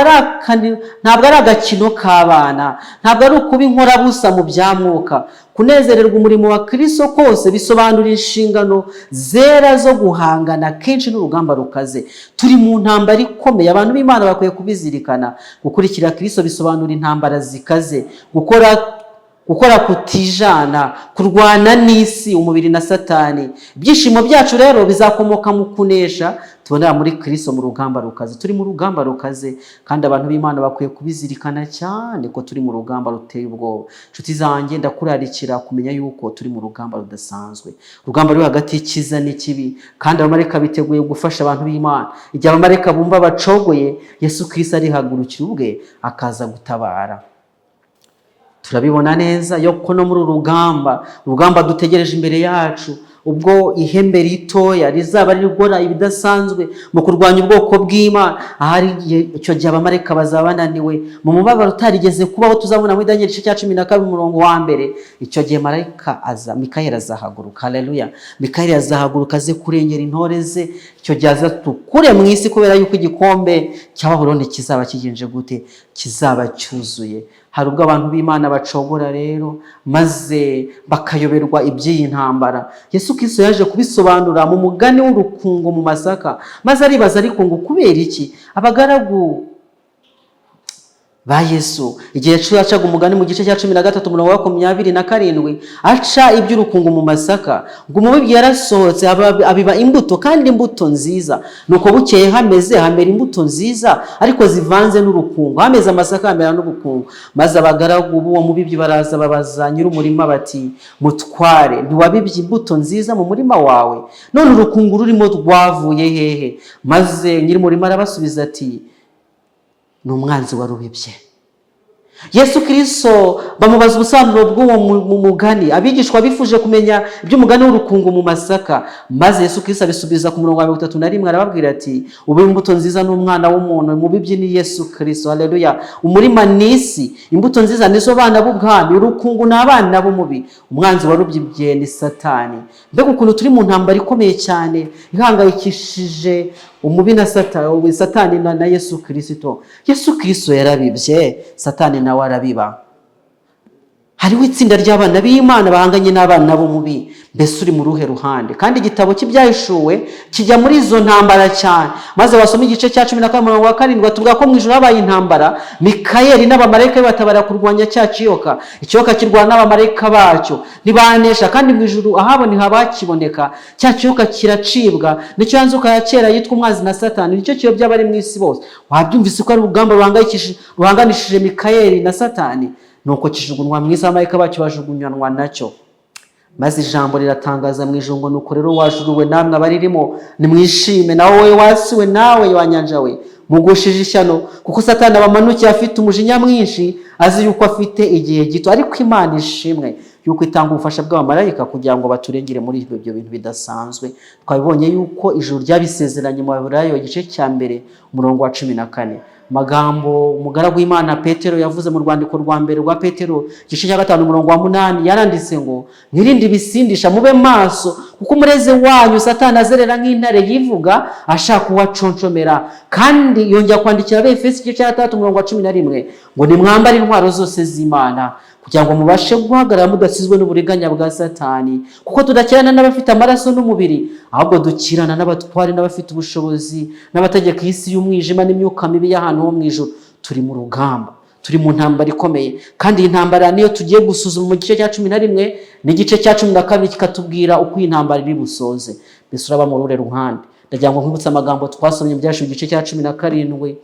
Speaker 1: ari agakino k'abana, ntabwo ari ukuba inkorabusa mu bya mwuka. Kunezererwa umurimo wa Kristo kose bisobanura inshingano zera zo guhangana kenshi n'urugamba rukaze. Turi mu ntambara ikomeye, abantu b'Imana bakwiye kubizirikana. Gukurikira Kristo bisobanura intambara zikaze, gukora kutijana, kurwana n'isi, umubiri na Satani. Ibyishimo byacu rero bizakomoka mu kunesha tubonera muri Kristo mu rugamba rukaze. Turi mu rugamba rukaze, kandi abantu b'Imana bakwiye kubizirikana cyane ko turi mu rugamba ruteye ubwoba. Nshuti zanjye, ndakurarikira kumenya yuko turi mu rugamba rudasanzwe, urugamba ruri hagati y'icyiza n'ikibi, kandi abamarayika biteguye gufasha abantu b'Imana. Igihe abamarayika bumva bacogoye, Yesu Kristo arihagurukira ubwe akaza gutabara. Turabibona neza yuko no muri urugamba dutegereje imbere yacu, ubwo ihembe ritoya rizaba rigora ibidasanzwe mu kurwanya ubwoko bw'Imana. Ahari icyo gihe abamarayika bazaba bananiwe mu mubabaro utarigeze kubaho. Tuzabona muri Danieli 12 umurongo wa 1. Icyo gihe Mikayeli azahaguruka. Haleluya! Mikayeli azahaguruka aze kurengera intore ze. Icyo gihe azatukure mu isi, kubera yuko igikombe cya Babuloni kizaba kigenje gute? Kizaba cyuzuye. Hari ubwo abantu b'Imana bacogora rero, maze bakayoberwa iby'iyi ntambara. Yesu Kristo yaje kubisobanura mu mugani w'urukungu mu masaka, maze aribaza ariko ngo kubera iki abagaragu ba Yesu igihe yacaga umugani mu gice cya 13 umurongo wa 27 aca iby'urukungu mu masaka, ngo umubibyi yarasohotse abiba imbuto, kandi imbuto nziza. Nuko bukeye hamera imbuto nziza ariko zivanze n'urukungu, hameze amasaka hamera n'urukungu. Maze abagaragu b'uwo mubibyi baraza babaza nyir'umurima bati, mutware, ntiwabibye imbuto nziza mu murima wawe? None urukungu rurimo rwavuye hehe? Maze nyir'umurima arabasubiza ati, ni umwanzi warubibye. Yesu Kristo bamubaza ubusobanuro bw'uwo mugani. Abigishwa bifuje kumenya iby'umugani w'urukungu mu masaka, maze Yesu Kristo abisubiza ku murongo wa 31, arababwira ati, ubu imbuto nziza n'umwana w'umuntu, umubibyi ni Yesu Kristo. Haleluya! Umurima ni isi, imbuto nziza nizo bana b'ubwami, urukungu ni abana b'umubi, umwanzi warubibye ni Satani. Mbega ukuntu turi mu ntambara ikomeye cyane ihangayikishije umubi na Satani na Yesu Kristo. Yesu Kristo yarabibye, Satani nawe arabiba. Hariho itsinda ry'abana b'Imana bahanganye n'abana b'umubi. Mbese uri mu ruhe ruhande? Kandi igitabo cy'ibyahishuwe kijya muri izo ntambara cyane. Maze wasoma igice cya 17 tuvuga ko mu ijuru habaye intambara, Mikayeli n'abamarayika batabara kurwanya cya kiyoka. Ikiyoka kirwana n'abamarayika bacyo ntibanesha, kandi mu ijuru ahabone habakiboneka. Cya kiyoka kiracibwa, nicyo yanzuka ya kera yitwa umwanzi na Satani, nicyo kiyobya abari mu isi bose. Wabyumvise ko ari urugamba ruhanganishije Mikayeli na Satani. Nuko kijugunwa mu isi, abamarayika bacyo bajugunywanwa nacyo. maze ijambo riratangaza mu ijuru ngo nuko rero wajuruwe namwe abaririmo nimwishime, nawe wowe wasiwe nawe wanyanja we mugushije ishyano, kuko Satani abamanukiye afite umujinya mwinshi, azi yuko afite igihe gito. Ariko Imana ishimwe yuko itanga ubufasha bw'abamarayika kugira ngo baturengere muri ibyo bintu bidasanzwe. Twabibonye yuko ijuru ryabisezeranye mu Baheburayo igice cya mbere umurongo wa 14. Magambo umugaragu w'Imana Petero yavuze mu rwandiko rwa mbere rwa Petero igice cya 5 umurongo wa 8, yaranditse ngo mwirinde ibisindisha, mube maso, kuko umureze wanyu Satani azerera nk'intare yivuga ashaka uwaconshomera. Kandi yongera kwandikira Abefeso igice cya 3 umurongo wa 11 ngo nimwambare intwaro zose z'Imana kugira ngo mubashe guhagarara mudasizwe n'uburiganya bwa Satani, kuko tudakirana n'abafite amaraso n'umubiri, ahubwo dukirana n'abatware n'abafite ubushobozi n'abategeka isi y'umwijima n'imyuka mibi y'ahantu ho mu ijuru. Turi mu rugamba, turi mu ntambara ikomeye, kandi iyi ntambara niyo tugiye gusuzuma mu gice cya 11 n'igice cya 12 kikatubwira uko iyi ntambara iri busoze. Mbese uraba mu rure ruhande. Ndagira ngo nkwibutse amagambo twasomye mu byashu igice cya 17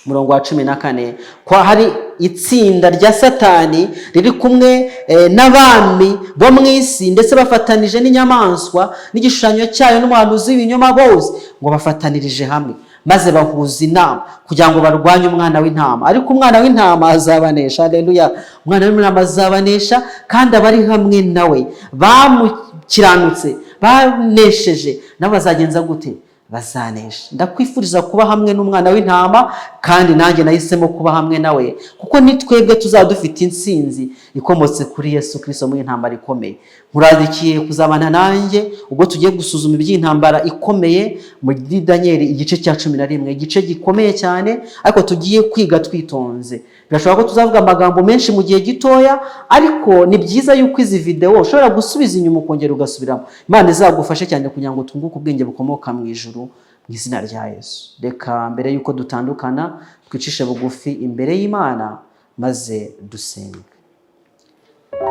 Speaker 1: umurongo wa 14, kwa hari itsinda rya Satani riri kumwe n'abami bo mu isi, ndetse bafatanije n'inyamaswa n'igishushanyo cyayo n'umuhanuzi w'ibinyoma bose, ngo bafatanirije hamwe maze bahuza inama kugira ngo barwanye umwana w'intama. Ariko umwana w'intama azabanesha. Haleluya! Umwana w'intama azabanesha, kandi abari hamwe nawe bamukiranutse banesheje nabo bazagenza gute? Bazanesha. Ndakwifuriza kuba hamwe n'umwana w'intama, kandi nanjye nahisemo kuba hamwe nawe, kuko ni twebwe tuzadufite intsinzi ikomotse kuri Yesu Kristo muri intambara ikomeye. Muradikiye kuzabana nanjye ubwo tugiye gusuzuma iby'intambara ikomeye muri Daniel igice cya 11, igice gikomeye cyane, ariko tugiye kwiga twitonze. Birashoboka ko tuzavuga amagambo menshi mu gihe gitoya, ariko ni byiza yuko izi video ushobora gusubiza inyuma ukongera ugasubiramo. Imana izagufashe cyane kugira ngo tunguke ubwenge bukomoka mu ijuru mu izina rya Yesu. Reka mbere yuko dutandukana twicishe bugufi imbere y'Imana maze dusenge.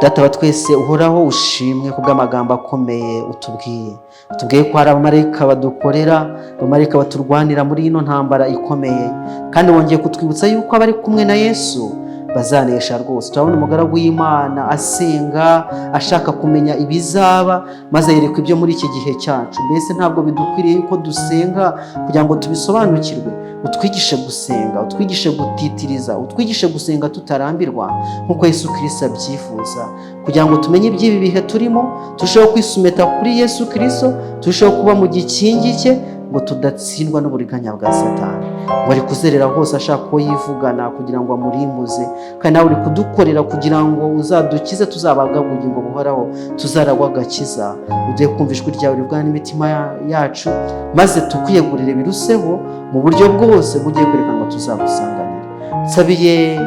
Speaker 1: Data wa twese uhoraho, ushimwe kubw'amagambo akomeye utubwiye ko hari abamarayika badukorera, abamarayika baturwanira muri ino ntambara ikomeye, kandi wongeye kutwibutsa yuko abari kumwe na Yesu bazanesha rwose. Turabona umugaragu w'Imana asenga ashaka kumenya ibizaba, maze yerekwa ibyo muri iki gihe cyacu. Mbese ntabwo bidukwiriye yuko dusenga kugira ngo tubisobanukirwe? Utwigishe gusenga, utwigishe gutitiriza, utwigishe gusenga tutarambirwa nk'uko Yesu Kristo abyifuza, kugira ngo tumenye iby'ibi bihe turimo, turusheho kwisumeta kuri Yesu Kristo, turusheho kuba mu gikingi cye, ngo tudatsindwa n'uburiganya bwa Satani. Ngo ari kuzerera hose ashaka ko yivugana kugira ngo amurimbuze, kandi nawe uri kudukorera kugira ngo uzadukize, tuzababwa ubugingo buhoraho, tuzaragwa agakiza. Ugiye kumva ijwi ryawe rivugana n'imitima yacu, maze tukwiyegurire biruseho mu buryo bwose bugiye kwerekana ngo tuzagusanganira. Nsabiye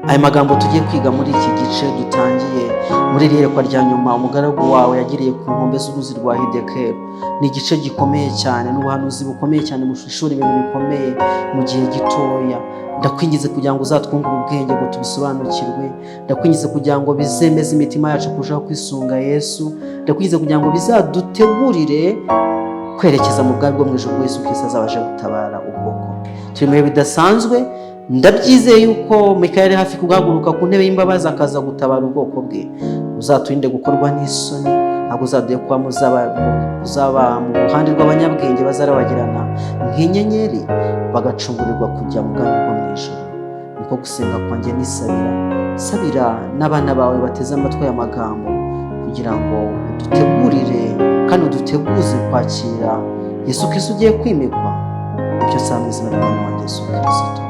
Speaker 1: aya magambo tugiye kwiga muri iki gice dutangiye muri iyerekwa rya nyuma umugaragu wawe yagiriye ku nkombe z'uruzi rwa Hidekeli. Ni igice gikomeye cyane, n'ubuhanuzi bukomeye cyane, mushishura ibintu bikomeye mu gihe gitoya. Ndakwingize kugira ngo uzatwungure ubwenge ngo tubisobanukirwe. Ndakwingize kugira ngo bizemeze imitima yacu kurushaho kwisunga Yesu. Ndakwingize kugira ngo bizadutegurire kwerekeza mu bwami bwo mu ijuru, Yesu Kristo azabashe gutabara ubwoko. Turi mu bihe bidasanzwe. Ndabyizeye yuko Mikayeli hafi kugahaguruka ku ntebe y'imbabazi akaza gutabara ubwoko bwe. Uzaturinde gukorwa n'isoni, ntabwo uzaduye kuba muzaba mu ruhande rw'abanyabwenge bazarabagirana nk'inyenyeri, bagacungurirwa kujya mu bwami bwo mu ijuru. Niko gusenga kwanjye nisabira n'abana bawe bateze amatwi aya magambo, kugira ngo udutegurire kandi uduteguze kwakira Yesu Kristo ugiye kwimikwa. Ibyo nsaba mu izina ry'Umwami Yesu Kristo.